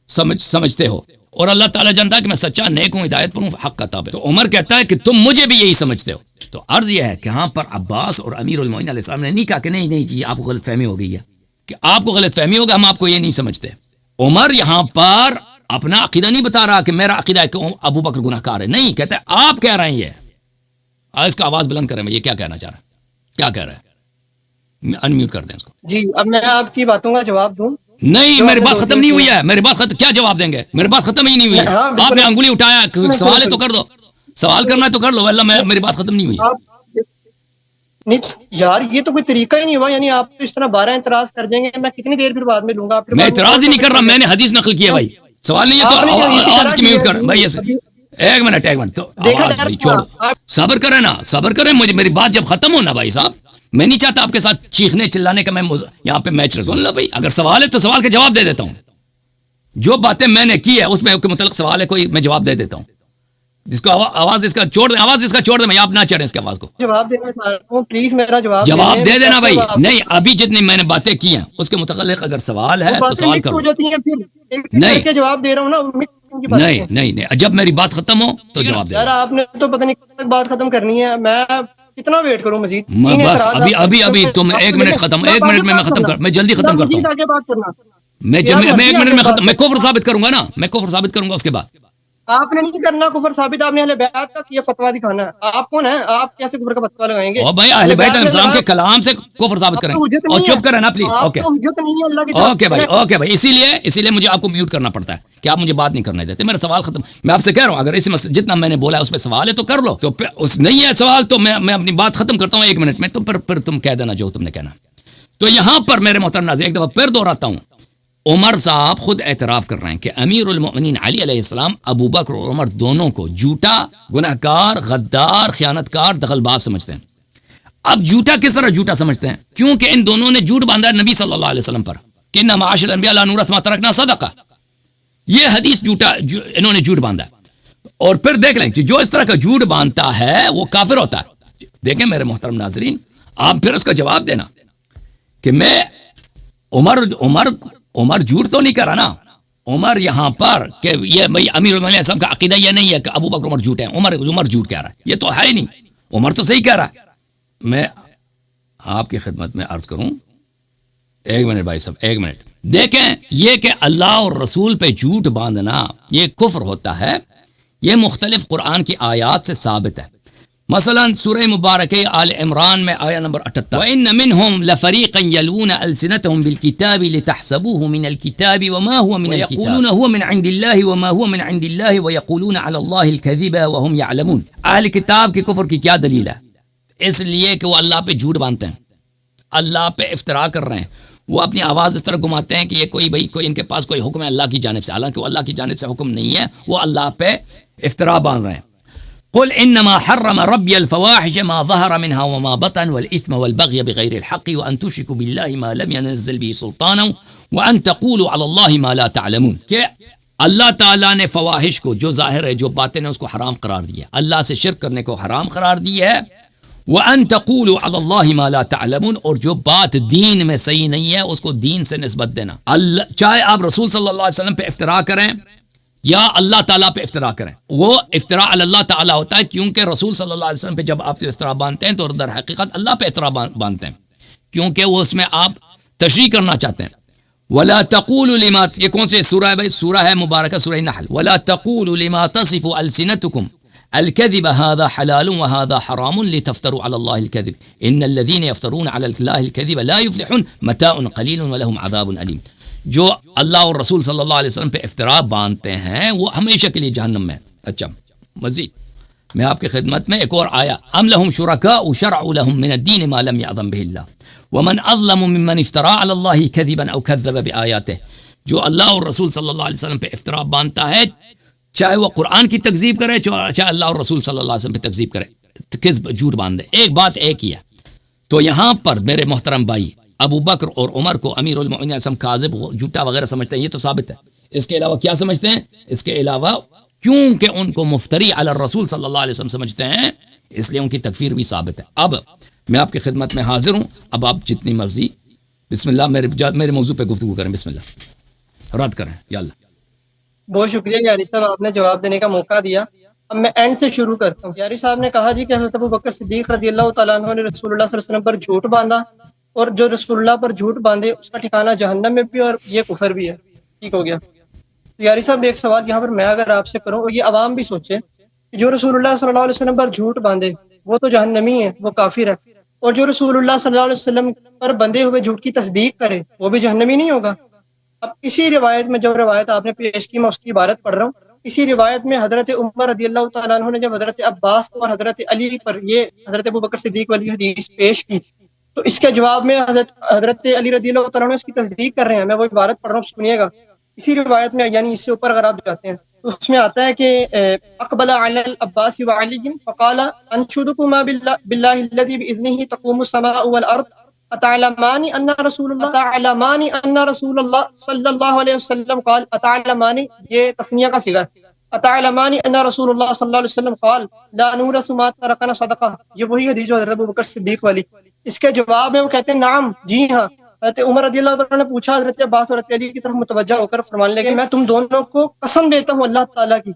سمجھتے ہو، اور اللہ تعالیٰ جانتا ہے کہ میں سچا نیک ہوں، ہدایت پر ہوں، حق کا تابع۔ تو عمر کہتا ہے کہ تم مجھے بھی یہی سمجھتے ہو۔ تو عرض یہ ہے کہ ہاں پر عباس اور امیر المومنین علیہ السلام نے نہیں کہا کہ نہیں جی آپ کو غلط فہمی ہو گئی ہے، کہ آپ کو غلط فہمی ہوگا، ہم آپ کو یہ نہیں سمجھتے۔ عمر یہاں پر اپنا عقیدہ نہیں بتا رہا کہ میرا عقیدہ ہے کہ ابو بکر گناہگار ہے، نہیں، کہتا ہے آپ کہہ رہے ہیں یہ، اس کا آواز بلند کریں، میں یہ کیا کہنا چاہ رہا ہے، کیا کہہ رہا ہے، انمیوٹ کر دیں اس کو۔ جی اب میں آپ کی باتوں کا جواب دوں؟ نہیں، میری بات ختم نہیں ہوئی ہے، میری بات ختم، کیا جواب دیں گے، میری بات ختم ہی نہیں ہوئی ہے، آپ نے انگلی اٹھایا، سوال ہے تو کر دو، سوال کرنا ہے تو کر لو، اللہ میری بات ختم نہیں ہوئی ہے۔ نہیں یار یہ تو کوئی طریقہ ہی نہیں ہوا، یعنی آپ تو اس طرح 12 اعتراض کر دیں گے، میں کتنی دیر پھر بعد میں لوں گا؟ میں اعتراض ہی نہیں کر رہا، میں نے حدیث نقل کی ہے بھائی، سوال نہیں ہے تو آواز کی میوٹ کر بھائی، ایک منٹ تو آواز بھائی چھوڑ، صبر کریں نا، صبر کریں، مجھے میری بات جب ختم ہو نا بھائی صاحب، میں نہیں چاہتا آپ کے ساتھ چیخنے چلانے کا، میں یہاں پہ میچ رسول اللہ بھائی، اگر سوال ہے تو سوال کا جواب دے دیتا ہوں، جو باتیں میں نے کی ہے اس میں کے متعلق سوال ہے کوئی، میں جواب دے دیتا ہوں، جس کو آواز اس کا چھوڑ دیں، آواز اس کا چھوڑ دیں، میں آپ نہ چڑھیں اس کی آواز کو، جواب دینا چاہتا ہوں، پلیز میرا جواب دے دینا بھائی۔ نہیں، ابھی جتنی میں نے باتیں کی ہیں اس کے متعلق اگر سوال ہے تو سوال کرو، نہیں جواب دے رہا ہوں نا، نہیں، جب میری بات ختم ہو تو جواب دے۔ یار آپ نے تو پتہ نہیں کب تک بات ختم کرنی ہے، میں کتنا ویٹ کروں مزید؟ بس ابھی تم ایک منٹ ختم، ایک منٹ میں ختم کر، میں جلدی ختم کرتا ہوں، میں ایک منٹ میں ختم، میں کفر ثابت کروں گا نا، میں کفر ثابت کروں گا، اس کے بعد آپ نے نہیں کرنا کفر ثابت، آپ نے اہل بیت کا کیا فتویٰ دکھانا ہے، آپ کون ہیں، آپ کیسے کفر کا فتویٰ لگائیں گے؟ او بھائی اہل بیت علیہ السلام کے کلام سے کفر ثابت کریں، اور چپ کریں نا پلیز، اوکے بھائی، اسی لیے مجھے آپ کو میوٹ کرنا پڑتا ہے کہ آپ مجھے بات نہیں کرنے دیتے، میرا سوال ختم، میں آپ سے کہہ رہا ہوں اگر اس میں جتنا میں نے بولا ہے اس پہ سوال ہے تو کر لو، تو اس نہیں ہے سوال تو میں اپنی بات ختم کرتا ہوں ایک منٹ میں، تو پھر تم کہہ دینا جو تم نے کہنا۔ تو یہاں پر میرے محترم ناظرین ایک دفعہ پھر دہراتا ہوں، عمر صاحب خود اعتراف کر رہے ہیں کہ امیر المؤمنین علی علیہ السلام ابو بکر اور عمر دونوں کو جھوٹا، گناہگار، غدار، خیانتکار، دخل باز سمجھتے ہیں۔ اب جھوٹا کس طرح جھوٹا سمجھتے ہیں؟ کیونکہ ان دونوں نے جھوٹ باندھا نبی صلی اللہ علیہ وسلم پر کہ انما معاشر الانبیاء لا نورث ما ترکنا صدقہ، یہ حدیث جھوٹا انہوں نے جھوٹ باندھا، اور پھر دیکھ لیں کہ جو اس طرح کا جھوٹ باندھتا ہے وہ کافر ہوتا ہے۔ دیکھیں میرے محترم ناظرین، آپ پھر اس کا جواب دینا کہ میں عمر جھوٹ تو نہیں کرا نا. عمر یہاں پر کہ یہ بھائی امیر المومنین سب کا عقیدہ یہ نہیں ہے کہ ابو بکر عمر جھوٹ ہے. عمر جھوٹ کہہ رہا ہے, یہ تو ہے ہی نہیں. عمر تو صحیح کہہ رہا ہے. میں آپ کی خدمت میں عرض کروں, ایک منٹ بھائی صاحب, ایک منٹ دیکھیں. یہ کہ اللہ اور رسول پہ جھوٹ باندھنا یہ کفر ہوتا ہے, یہ مختلف قرآن کی آیات سے ثابت ہے. مثلا سورہ مبارکہ آل عمران میں آیا نمبر 78, وَإِنَّ مِنْهُمْ لَفَرِيقًا يَلْوُونَ أَلْسِنَتَهُمْ بِالْكِتَابِ لِتَحْسَبُوهُ مِنَ الْكِتَابِ وَمَا هُوَ مِنَ الْكِتَابِ وَيَقُولُونَ هُوَ مِنْ عِنْدِ اللَّهِ وَمَا هُوَ مِنْ عِنْدِ اللَّهِ وَيَقُولُونَ عَلَى اللَّهِ الْكَذِبَ وَهُمْ يَعْلَمُونَ. اہل کتاب کے کفر کی کیا دلیل ہے؟ اس لیے کہ وہ اللہ پہ جھوٹ باندھتے ہیں, اللہ پہ افترا کر رہے ہیں. وہ اپنی آواز اس طرح گھماتے ہیں کہ یہ کوئی ان کے پاس کوئی حکم ہے اللہ کی جانب سے, حالانکہ وہ اللہ کی جانب سے حکم نہیں ہے, وہ اللہ پہ افترا باندھ رہے ہیں. قل انما حرم ربي الفواحش ما ظهر منها وما بطن والاثم والبغي بغير الحق وان تشركوا بالله ما لم ينزل به سلطانا وان تقولوا على الله ما لا تعلمون. کہ اللہ تعالیٰ نے فواحش کو, جو ظاہر ہے جو باطن ہے, اس کو حرام قرار دیا. اللہ سے شرک کرنے کو حرام قرار دیا ہے. وان تقولوا على الله ما لا تعلمون, اور جو بات دین میں صحیح نہیں ہے اس کو دین سے نسبت دینا. چاہے آپ رسول صلی اللہ علیہ وسلم پہ افترا کریں یا اللہ تعالیٰ پہ افترا کریں, وہ افترا علی اللہ تعالیٰ ہوتا ہے, کیونکہ رسول صلی اللہ علیہ وسلم پہ جب آپ افترا باندھتے ہیں تو در حقیقت اللہ پہ افترا باندھتے ہیں, کیونکہ وہ اس میں آپ تشریح کرنا چاہتے ہیں. ولا تقولوا لما, یہ کون سے سورہ ہے بھائی؟ سورہ ہے مبارکہ سورہ نحل. ولا تقولوا لما تصف السنتكم الكذب هذا حلال وهذا حرام لتفتروا على الله الكذب ان الذين يفترون على الله الكذب لا يفلحون متاع قليل ولهم عذاب الیم. جو اللہ اور رسول صلی اللہ علیہ وسلم پہ افترا باندھتے ہیں وہ ہمیشہ کے لیے جہنم میں. اچھا مزید میں آپ کی خدمت میں ایک اور آیا, ام لهم شرکاء شرعوا لهم من الدین ما لم یأذن به اللہ ومن اظلم ممن افترا علی اللہ کذبا او کذب بآیاته. جو اللہ اور رسول صلی اللہ علیہ وسلم پہ افترا باندھتا ہے, چاہے وہ قرآن کی تکذیب کرے چاہے اللہ اور رسول صلی اللہ علیہ وسلم پہ تکذیب کرے, کذب جھوٹ باندھے, ایک بات ایک ہی ہے. تو یہاں پر میرے محترم بھائی ابو بکر اور عمر کو امیر المؤمنین کاذب جھوٹا وغیرہ سمجھتے ہیں, یہ تو ثابت ہے. اس کے علاوہ کیا سمجھتے ہیں؟ اس کے علاوہ کیونکہ ان کو مفتری علی الرسول صلی اللہ علیہ وسلم سمجھتے ہیں, اس لیے ان کی تکفیر بھی ثابت ہے. اب میں آپ کی خدمت میں حاضر ہوں, اب آپ جتنی مرضی بسم اللہ میرے موضوع پہ گفتگو کریں, بسم اللہ رد کریں یا اللہ. بہت شکریہ یاری صاحب, آپ نے جواب دینے کا موقع دیا. اب میں اینڈ سے شروع کرتا ہوں. یاری صاحب نے کہا جی کہ حضرت ابو بکر صدیق رضی اللہ تعالیٰ عنہ نے رسول اللہ صلی اللہ علیہ وسلم پر جھوٹ باندھا, اور جو رسول اللہ پر جھوٹ باندھے اس کا ٹھکانہ جہنم میں بھی, اور یہ کفر بھی ہے. ٹھیک ہو گیا. تو یاری صاحب ایک سوال یہاں پر میں اگر آپ سے کروں, اور یہ عوام بھی سوچے, کہ جو رسول اللہ صلی اللہ علیہ وسلم پر جھوٹ باندھے وہ تو جہنمی ہے, وہ کافر ہے, اور جو رسول اللہ صلی اللہ علیہ وسلم پر بندے ہوئے جھوٹ کی تصدیق کرے وہ بھی جہنمی نہیں ہوگا. اب اسی روایت میں, جو روایت آپ نے پیش کی میں اس کی عبارت پڑھ رہا ہوں. اسی روایت میں حضرت عمر رضی اللہ تعالیٰ عنہ نے جب حضرت عباس اور حضرت علی پر یہ حضرت ابو بکر صدیق والی حدیث پیش کی, تو اس کے جواب میں حضرت علی رضی اللہ تعالیٰ عنہ اس کی تصدیق کر رہے ہیں. میں وہ عبارت پڑھ رہا ہوں, سنیے گا. اسی روایت میں, یعنی اس سے اوپر اگر آپ جاتے ہیں تو اس میں آتا ہے کہ اقبل علی العباس وعلی فقال انشدکما باللہ الذی باذنہ تقوم السماء والارض اتعلمان ان رسول اللہ صلی اللہ علیہ وسلم قال اتعلمان, یہ تثنیہ کا صیغہ ہے, اتعلمان ان رسول اللہ صلی اللہ علیہ وسلم قال لا نورث ما ترکنا صدقہ. یہ وہی حدیث جو حضرت ابو بکر صدیق والی. اس کے جواب میں وہ کہتے ہیں نعم, جی ہاں. حضرت عمر رضی اللہ عنہ نے پوچھا حضرت عباس اور حضرت علی کی طرف متوجہ ہو کر فرمانے لگے, میں تم دونوں کو قسم دیتا ہوں اللہ تعالیٰ کی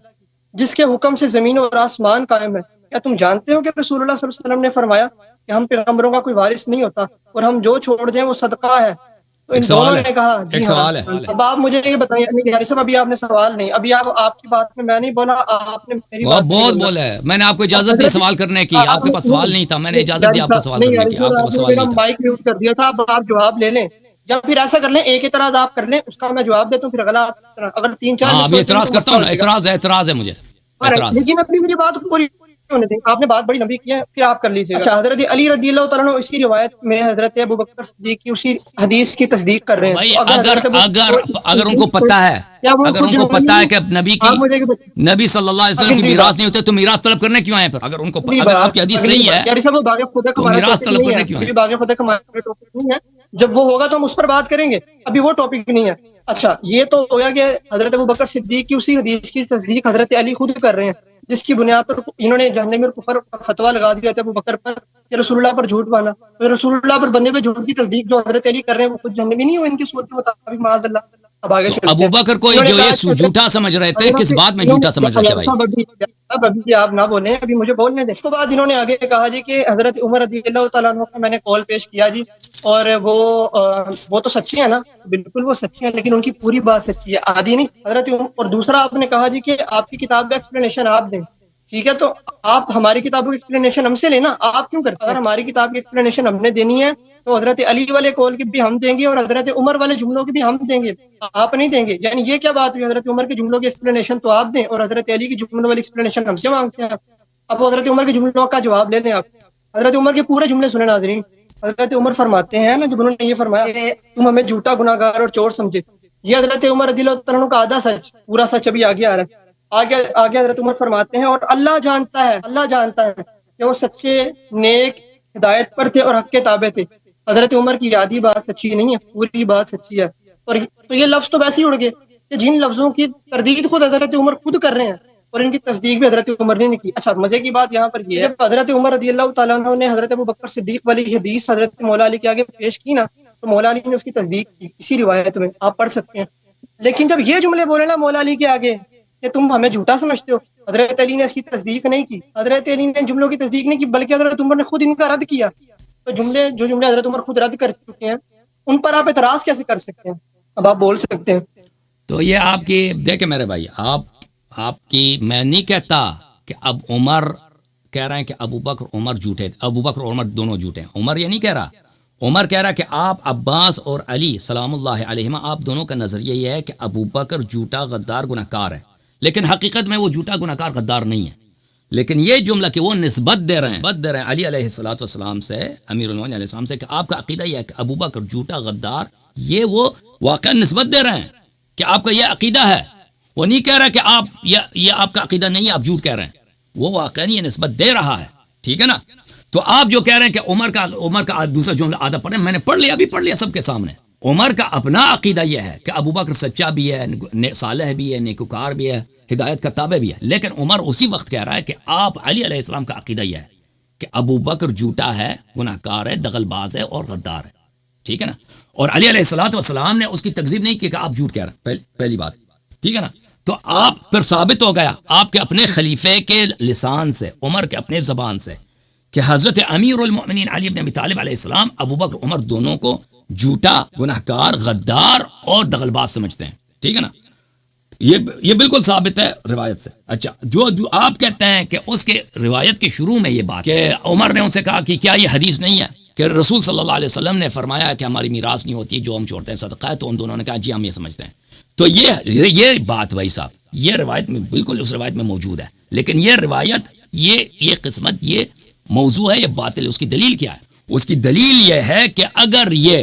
جس کے حکم سے زمین اور آسمان قائم ہے, کیا تم جانتے ہو کہ رسول اللہ صلی اللہ علیہ وسلم نے فرمایا کہ ہم پیغمبروں کا کوئی وارث نہیں ہوتا, اور ہم جو چھوڑ دیں وہ صدقہ ہے. تو ان دونوں نے کہا جی ہاں. اب آپ مجھے یہ بتائیں, یاری صاحب ابھی آپ نے سوال نہیں, ابھی آپ کی بات میں نہیں بولا, آپ نے میری بات بہت بولا ہے. میں نے آپ کو اجازت دی سوال کرنے کی, آپ کے پاس سوال نہیں تھا, میں نے اجازت دی آپ کو سوال کرنے کی, آپ کے پاس سوال نہیں تھا. مائک میوٹ کر دیا تھا, اب آپ جواب لے لیں. جب پھر ایسا کر لیں ایک اعتراض آپ کر لیں, اس کا میں جواب دیتا ہوں, پھر اگر 3-4 ابھی اعتراض کرتا ہوں, اعتراض ہے مجھے, لیکن اپنی میری بات پوری ہونے دیں. آپ نے بات بڑی لمبی کی ہے, پھر آپ کر لیجیے. اچھا, حضرت علی رضی اللہ تعالیٰ عنہ اسی روایت میں حضرت ابو بکر صدیق کی اسی حدیث کی تصدیق کر رہے ہیں. اگر ان کو پتہ ہے, اگر ان کو پتہ ہے کہ نبی صلی اللہ علیہ وسلم کی میراث نہیں ہوتے تو میراث طلب کرنے کیوں آئے پھر؟ اگر ان کو آپ کی حدیث صحیح ہے تو میراث طلب کرنے کیوں آئے؟ باغ فتح کا ٹاپک نہیں ہے, جب وہ ہوگا تو ہم اس پر بات کریں گے, ابھی وہ ٹاپک نہیں ہے. اچھا, یہ تو ہو گیا کہ حضرت ابو بکر صدیق کی اسی حدیث کی تصدیق حضرت علی خود کر رہے ہیں. جس کی بنیاد پر انہوں نے جہنمی اور کفر کا فتویٰ لگا دیا تھا ابو بکر پر کہ رسول اللہ پر جھوٹ باندھا. تو رسول اللہ پر بندے پہ جھوٹ کی تصدیق جو حضرت علی کر رہے ہیں وہ خود جہنمی نہیں ہوئے ان کی صورت کے مطابق معاذ اللہ. اب آگے تو چلتے ابو ہیں. بکر کو انہوں نے جو کہا یہ کہ جھوٹا سمجھ رہے تھے کس بات میں جھوٹا سمجھ رہے تھے بھائی؟ اب ابھی آپ نہ بولیں, ابھی مجھے بولنے دیں. اس کے بعد انہوں نے آگے کہا جی کہ حضرت عمر رضی اللہ تعالیٰ عنہ کا میں نے کال پیش کیا جی, اور وہ تو سچی ہے نا, بالکل وہ سچی ہیں, لیکن ان کی پوری بات سچی ہے, آدھی نہیں. حضرت اور دوسرا آپ نے کہا جی کہ آپ کی کتاب کا ایکسپلینیشن آپ دیں. ٹھیک ہے, تو آپ ہماری کتابوں کی ایکسپلینیشن ہم سے لینا, آپ کیوں کرتے ہیں؟ اگر ہماری کتاب کی ایکسپلینیشن ہم نے دینی ہے تو حضرت علی والے کال کی بھی ہم دیں گے اور حضرت عمر والے جملوں کی بھی ہم دیں گے, آپ نہیں دیں گے. یعنی یہ کیا بات ہوئی, حضرت عمر کے جملوں کی ایکسپلینیشن تو آپ دیں اور حضرت علی کی جملوں والی ایکسپلینیشن ہم سے مانگتے ہیں. اب حضرت عمر کے جملوں کا جواب لے لیں آپ. حضرت عمر کے پورے جملے سنیں ناظرین. حضرت عمر فرماتے ہیں نا, جب انہوں نے یہ فرمایا کہ تم ہمیں جھوٹا گناہ گار اور چور سمجھے, یہ حضرت عمر رضی اللہ عنہ کا آدھا سچ, پورا سچ ابھی آگے آ رہا ہے. آگے حضرت عمر فرماتے ہیں اور اللہ جانتا ہے کہ وہ سچے نیک ہدایت پر تھے اور حق کے تابع تھے. حضرت عمر کی آدھی بات سچی نہیں ہے, پوری بات سچی ہے. اور تو یہ لفظ تو ویسے ہی اڑ گئے کہ جن لفظوں کی تردید خود حضرت عمر خود کر رہے ہیں اور ان کی تصدیق بھی حضرت عمر نے کی. اچھا, مزے کی بات یہاں پر یہ ہے, جب حضرت عمر رضی اللہ تعالیٰ عنہ نے حضرت ابو بکر صدیق والی حدیث حضرت مولا علی کے آگے پیش کی نا, تو مولا علی نے اس کی تصدیق کی. اسی روایت میں آپ پڑھ سکتے ہیں. لیکن جب یہ جملے بولے نا مولا علی کے آگے کہ تم ہمیں جھوٹا سمجھتے ہو, حضرت علی نے اس کی تصدیق نہیں کی. حضرت علی نے جملوں کی تصدیق نہیں کی بلکہ حضرت عمر نے خود ان کا رد کیا. تو جو جملے حضرت عمر خود رد کر چکے ہیں ان پر آپ اعتراض کیسے کر سکتے ہیں؟ اب آپ بول سکتے ہیں. تو یہ آپ کی دیکھیں میرے بھائی, آپ کی, میں نہیں کہتا کہ اب عمر کہہ رہے ہیں کہ ابو بکر عمر جھوٹے, ابو بکر اور عمر دونوں جھوٹے ہیں. عمر یہ نہیں کہہ رہا, عمر کہہ رہا کہ آپ عباس اور علی سلام اللہ علیہما آپ دونوں کا نظریہ یہ ہے کہ ابو بکر جھوٹا غدار گناہ کار ہے, لیکن حقیقت میں وہ جھوٹا گناہ کار غدار نہیں ہے. لیکن یہ جملہ کہ وہ نسبت دے رہے ہیں علی علیہ الصلوۃ والسلام سے, امیر المومنین علیہ السلام سے, کہ آپ کا عقیدہ یہ ہے کہ ابو بکر جھوٹا غدار, یہ وہ واقعا نسبت دے رہے ہیں کہ آپ کا یہ عقیدہ ہے. وہ نہیں کہہ رہا کہ آپ یہ آپ کا عقیدہ نہیں ہے, آپ جھوٹ کہہ رہے ہیں. وہ واقعا یہ نسبت دے رہا ہے, ٹھیک ہے نا. تو آپ جو کہہ رہے ہیں کہ عمر کا دوسرا جملہ آدھا پڑھیں, میں نے پڑھ لیا, ابھی پڑھ لیا سب کے سامنے. عمر کا اپنا عقیدہ یہ ہے کہ ابو بکر سچا بھی ہے, صالح بھی ہے, نیکوکار بھی ہے, ہدایت کا تابع بھی ہے. لیکن عمر اسی وقت کہہ رہا ہے کہ آپ علی علیہ السلام کا عقیدہ یہ ہے کہ ابو بکر جھوٹا ہے, گناہ کار ہے, دغل باز ہے اور غدار ہے, ٹھیک ہے نا. اور علی علیہ الصلوۃ والسلام نے اس کی تکذیب نہیں کی کہ آپ جھوٹ کہہ رہے ہیں, پہلی بات, ٹھیک ہے نا. تو آپ پھر ثابت ہو گیا آپ کے اپنے خلیفے کے لسان سے, عمر کے اپنے زبان سے, کہ حضرت امیر المؤمنین علی بن ابی طالب علیہ السلام ابو بکر عمر دونوں کو جھوٹا, گناہ کار, غدار اور دغل باز سمجھتے ہیں, ٹھیک ہے نا. یہ بالکل ثابت ہے روایت سے. اچھا, جو آپ کہتے ہیں کہ اس کے روایت کے شروع میں یہ بات کہ عمر نے ان سے کہا کہ کیا یہ حدیث نہیں ہے کہ رسول صلی اللہ علیہ وسلم نے فرمایا کہ ہماری میراث نہیں ہوتی, جو ہم چھوڑتے ہیں صدقہ ہے, تو ان دونوں نے کہا جی ہم یہ سمجھتے ہیں. تو یہ بات بھائی صاحب, یہ روایت میں بالکل اس روایت میں موجود ہے. لیکن یہ روایت, یہ قسمت, یہ موضوع ہے, یہ باطل. اس کی دلیل کیا ہے؟ اس کی دلیل یہ ہے کہ اگر یہ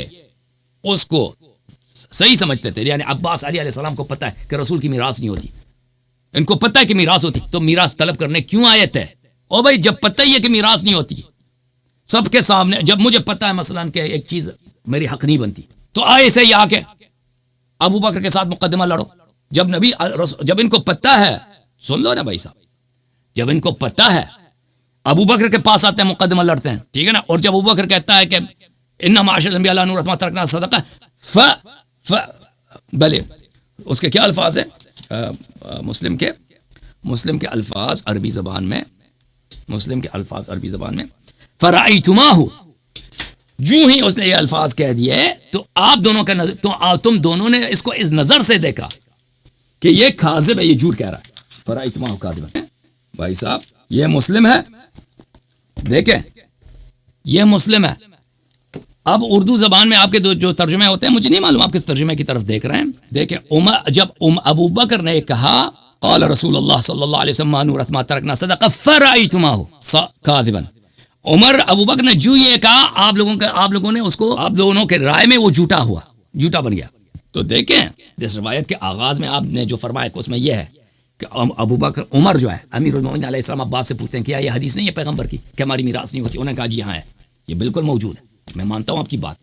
اس کو صحیح سمجھتے تھے, یعنی عباس علی علیہ السلام کو پتہ ہے کہ رسول کی میراث نہیں ہوتی, ان کو پتہ ہے کہ میراث ہوتی, تو میراث طلب کرنے کیوں آئے تھے؟ او بھائی, جب پتہ ہی ہے کہ میراث نہیں ہوتی سب کے سامنے, جب مجھے پتہ ہے مثلا کہ ایک چیز میری حق نہیں بنتی, تو آئے سے ہی آ کے ابو بکر کے ساتھ مقدمہ لڑو. جب ان کو پتہ ہے, سن لو نا بھائی صاحب, جب ان کو پتہ ہے ابو بکر کے پاس آتے ہیں, مقدمہ لڑتے ہیں, ٹھیک ہے نا. اور جب ابو بکر کہتا ہے کہ ان معاشر الانبیاء لا نورث ما ترکنا صدقہ, بلے اس کے کیا الفاظ ہیں مسلم کے الفاظ عربی زبان میں, فرأیتماہ, جو ہی اس نے یہ الفاظ کہہ دیے تو آپ دونوں کا نظر, تو تم دونوں نے اس کو اس نظر سے دیکھا کہ یہ کاذب ہے, یہ جھوٹ کہہ رہا ہے. فرأیتماہ کاذبا, بھائی صاحب یہ مسلم ہے, دیکھیں یہ مسلم ہے. اب اردو زبان میں آپ کے جو ترجمے ہوتے ہیں, مجھے نہیں معلوم آپ کس ترجمے کی طرف دیکھ رہے ہیں. دیکھیں, جب ابو بکر نے کہا قال رسول اللہ صلی اللہ علیہ وسلم ما نورث ما ترکنا صدقہ فرأیتماہ کاذبا, عمر ابو بکر نے جو یہ کہا, آپ لوگوں نے اس کو, آپ دونوں کے رائے میں وہ جھوٹا بن گیا. تو دیکھیں اس روایت کے آغاز میں آپ نے جو فرمایا کہ اس میں یہ ہے کہ ابو بکر عمر جو ہے امیر المومنین علیہ السلام عباس سے پوچھتے ہیں کہ یہ حدیث نہیں ہے پیغمبر کی کہ ہماری میراث نہیں ہوتی؟ انہوں نے کہا جی ہاں ہے, یہ بالکل موجود ہے, میں مانتا ہوں آپ کی بات.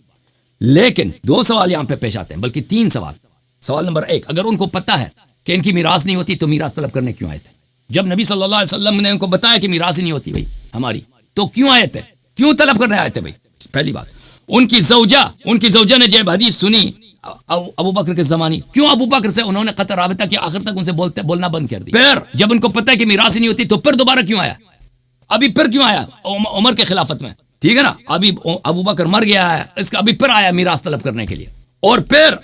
لیکن 2 سوال یہاں پہ پیش آتے ہیں, بلکہ 3 سوال. سوال نمبر 1, اگر ان کو پتہ ہے کہ ان کی میراث نہیں ہوتی تو میراث طلب کرنے کیوں آئے تھے؟ جب نبی صلی اللہ علیہ وسلم نے ان کو بتایا کہ میراث نہیں ہوتی بھائی ہماری، تو کیوں آئے تھے، کیوں طلب کرنے آئے تھے بھائی؟ پہلی بات، ان کی زوجہ نے جب حدیث سنی ابو بکر کے زمانے، کیوں ابو بکر سے انہوں نے قطع رابطہ کیا، آخر تک ان سے بولنا بند کر دیا؟ پھر جب ان کو پتہ ہے کہ میراث نہیں ہوتی تو پھر دوبارہ کیوں آیا؟ ابھی پھر کیوں آیا عمر کے خلافت میں؟ ٹھیک ہے نا، ابھی ابو بکر مر گیا ہے، اس کا ابھی پھر آیا میراث طلب کرنے کے لیے۔ اور پھر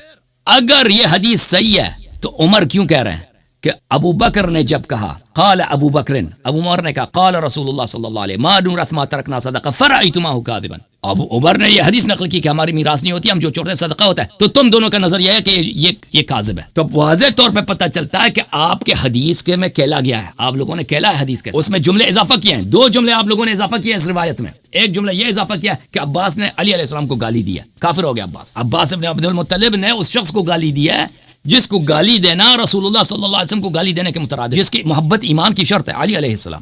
اگر یہ حدیث صحیح ہے تو عمر کیوں کہہ رہے ہیں کہ ابو بکر نے جب کہا قال ابو بکر، ابو عمر نے کہا قال رسول اللہ صلی اللہ علیہ ما نورث ما ترکنا صدقہ فرأیتماہ کاذبا، ابو عمر نے یہ حدیث نقل کی کہ ہماری میراث نہیں ہوتی، ہم جو چھوڑتے ہیں صدقہ ہوتا ہے، تو تم دونوں کا نظریہ ہے کہ یہ کاذب ہے۔ تو واضح طور پہ پتہ چلتا ہے کہ آپ کے حدیث کے میں کھیلا گیا ہے، آپ لوگوں نے کھیلا ہے حدیث کے، اس میں جملے اضافہ کیے ہیں، 2 جملے آپ لوگوں نے اضافہ کیے اس روایت میں۔ ایک جملہ یہ اضافہ کیا کہ عباس نے علی علیہ السلام کو گالی دیا، کافر ہو گیا عباس ابن عبد المطلب نے اس شخص کو گالی دیا ہے جس کو گالی دینا رسول اللہ صلی اللہ علیہ وسلم کو گالی دینے کے مترادف، جس کی محبت ایمان کی شرط ہے، علی علیہ السلام۔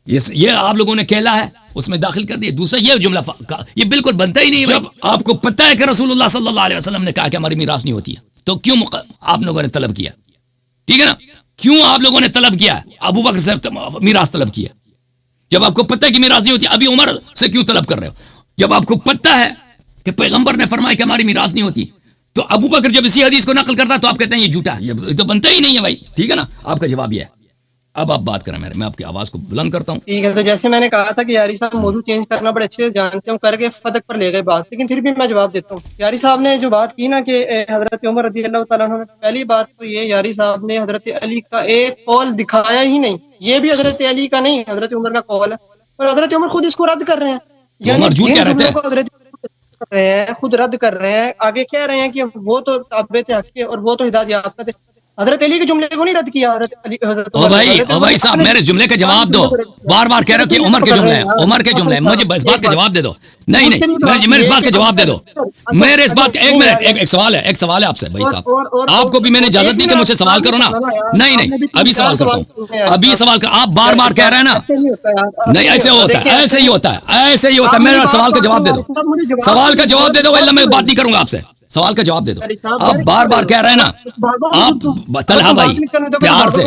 یہ آپ لوگوں نے کہلا ہے اس میں داخل کر دیا۔ دوسرا یہ جملہ یہ بالکل بنتا ہی نہیں، جب آپ کو پتہ ہے کہ رسول اللہ صلی اللہ علیہ وسلم نے کہا کہ ہماری میراث نہیں ہوتی ہے تو کیوں آپ لوگوں نے طلب کیا؟ ٹھیک ہے نا، کیوں آپ لوگوں نے طلب کیا ابو بکر سے میراث طلب کیا؟ جب آپ کو پتہ ہے کہ میراث نہیں ہوتی، ابھی عمر سے کیوں طلب کر رہے ہو؟ جب آپ کو پتہ ہے کہ پیغمبر نے فرمایا کہ ہماری میراث نہیں ہوتی، تو ابو بکر جب اسی حدیث کو نقل کرتا ہے تو آپ کہتے ہیں یہ جھوٹا ہے، یہ تو بنتا ہی نہیں ہے بھائی۔ ٹھیک ہے نا، آپ کا جواب یہ ہے۔ اب آپ بات کریں، میں آپ کی آواز کو بلند کرتا ہوں۔ ٹھیک ہے، تو جیسے میں نے کہا تھا کہ یاری صاحب موضوع چینج کرنا بڑے اچھے سے جانتے ہوں، کر کے فدق پر لے گئے بات، لیکن پھر بھی میں جواب دیتا ہوں۔ یاری صاحب نے جو بات کی نا کہ حضرت عمر رضی اللہ تعالیٰ عنہ، پہلی بات تو یہ یاری صاحب نے حضرت علی کا ایک قول دکھایا ہی نہیں، یہ بھی حضرت علی کا نہیں، حضرت عمر کا قول ہے، اور حضرت عمر خود اس کو رد کر رہے ہیں، یعنی جن جملوں کو حضرت کر رہے ہیں خود رد کر رہے ہیں، آگے کہہ رہے ہیں کہ وہ تو تابع تھے حق کے اور وہ تو ہدایت یافتہ تھے۔ حضرت علی کے جملے کو نہیں رد کیا حضرت علی، او بھائی صاحب میرے جملے کا جواب دو، بار بار کہہ رہے ہو کہ عمر کے جملے ہیں، عمر کے جملے ہیں، مجھے اس بات کا جواب دے دو۔ نہیں میرے اس بات کا جواب دے دو، میرے اس بات کا ایک منٹ، ایک سوال ہے آپ سے بھائی صاحب، آپ کو بھی میں نے اجازت دی کہ مجھ سے سوال کرو نا۔ نہیں ابھی سوال کرتا ہوں، ابھی سوال کر، آپ بار بار کہہ رہے ہیں نا، نہیں ایسے ہوتا ہے، ایسے ہی ہوتا ہے، میرا سوال کا جواب دے دو، سوال کا جواب دے دو، ورنہ میں بات نہیں کروں گا آپ سے، سوال کا جواب دے دو۔ آپ بار بار کہہ رہے ہیں نا، آپ طلحہ بھائی پیار سے،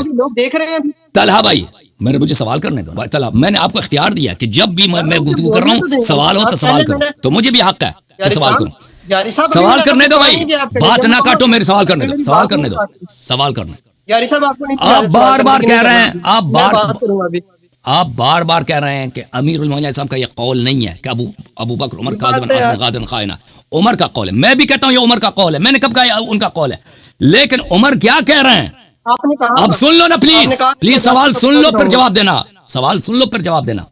طلحہ بھائی مجھے سوال کرنے دو، طلحہ میں نے آپ کو اختیار دیا کہ جب بھی میں گفتگو کر رہا ہوں سوال ہو تو سوال کرو، تو مجھے بھی حق ہے کہ سوال کروں، سوال کرنے دو بھائی، بات نہ کاٹو، میرے سوال کرنے دو، سوال کرنے۔ آپ بار بار کہہ رہے ہیں، آپ بار کہہ رہے ہیں کہ امیر المومنین صاحب کا یہ قول نہیں ہے کہ ابو بکر عمر کاذبن غادرن خائنہ، عمر کا قول ہے، میں بھی کہتا ہوں یہ عمر کا قول ہے، میں نے کب کہا ان کا قول ہے، لیکن عمر کیا کہہ رہے ہیں اب سن لو نا، پلیز سوال سن لو پھر جواب دینا، سوال سن لو پھر جواب دینا۔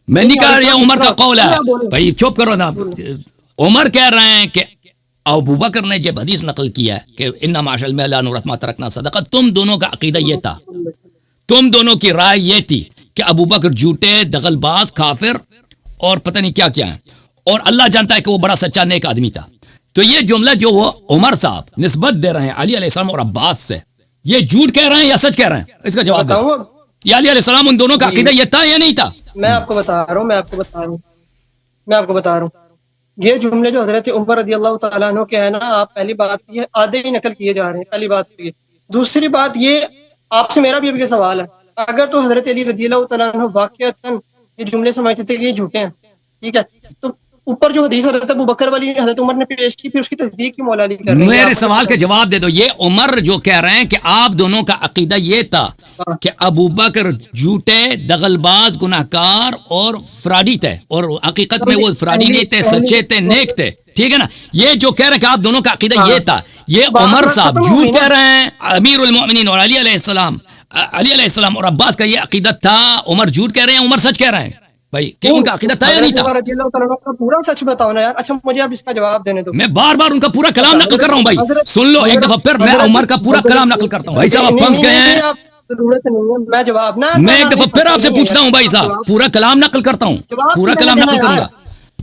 میں نہیں کہہ رہا یہ عمر کا قول ہے، بھائی چپ کرو نا۔ عمر کہہ رہے ہیں کہ ابو بکر نے جب حدیث نقل کیا ہے کہ ان معاشر المال لا نورث ما ترکنا صدقہ، تم دونوں کا عقیدہ یہ تھا، تم دونوں کی رائے یہ تھی کہ ابو بکر جھوٹے، دغل باز، کافر اور پتہ نہیں کیا کیا ہے، اور اللہ جانتا ہے کہ وہ بڑا سچا نیک آدمی تھا۔ تو یہ جملہ جو وہ عمر صاحب نسبت دے رہے ہیں علی علیہ السلام اور عباس سے، یہ جھوٹ کہہ رہے ہیں یا سچ کہہ رہے ہیں؟ اس کا جواب دو۔ یہ علی علیہ السلام ان دونوں کا عقیدہ یہ تھا یا نہیں تھا؟ میں آپ کو بتا رہا ہوں یہ جملے جو حضرت عمر رضی اللہ تعالیٰ عنہ کے ہیں نا، آپ پہلی بات یہ آدھے ہی نقل کیے جا رہے ہیں، پہلی بات یہ۔ دوسری بات یہ، آپ سے میرا بھی اب یہ سوال ہے، اگر تو حضرت علی رضی اللہ تعالیٰ عنہ واقعتاً یہ جملے سمجھتے تھے کہ یہ جھوٹے ہیں، ٹھیک ہے، تو اوپر جو حدیث حضرت ابو بکر والی حضرت عمر نے پیش کی، پھر اس کی تصدیق کی مولا علی کر رہے ہیں۔ میرے سوال کا جواب دے دو۔ یہ عمر جو کہہ رہے ہیں کہ آپ دونوں کا عقیدہ یہ تھا کہ ابو بکر جھوٹے، دغل باز، گناہگار اور فراڈی تھے، اور حقیقت میں وہ فراڈی نہیں تھے، سچے تھے، نیک تھے، ٹھیک ہے نا۔ یہ جو کہہ رہے ہیں کہ آپ دونوں کا عقیدہ یہ تھا، یہ عمر صاحب جھوٹ کہہ رہے ہیں، امیر المؤمنین اور علی علیہ السلام اور عباس کا یہ عقیدہ تھا، عمر جھوٹ کہہ رہے ہیں، عمر سچ کہہ رہے ہیں بھائی، کہ ان کا عقیدہ تھا یا نہیں تھا؟ پورا سچ بتاؤ نا یار۔ اچھا مجھے اب اس کا جواب دینے دو، میں بار بار ان کا پورا کلام نقل کر رہا ہوں بھائی، سن لو ایک دفعہ، پھر میں عمر کا پورا کلام نقل کرتا ہوں۔ بھائی صاحب آپ پھنس گئے ہیں، میں جواب نہ، میں ایک دفعہ پھر آپ سے پوچھتا ہوں بھائی صاحب، پورا کلام نقل کرتا ہوں، پورا کلام نقل کروں گا۔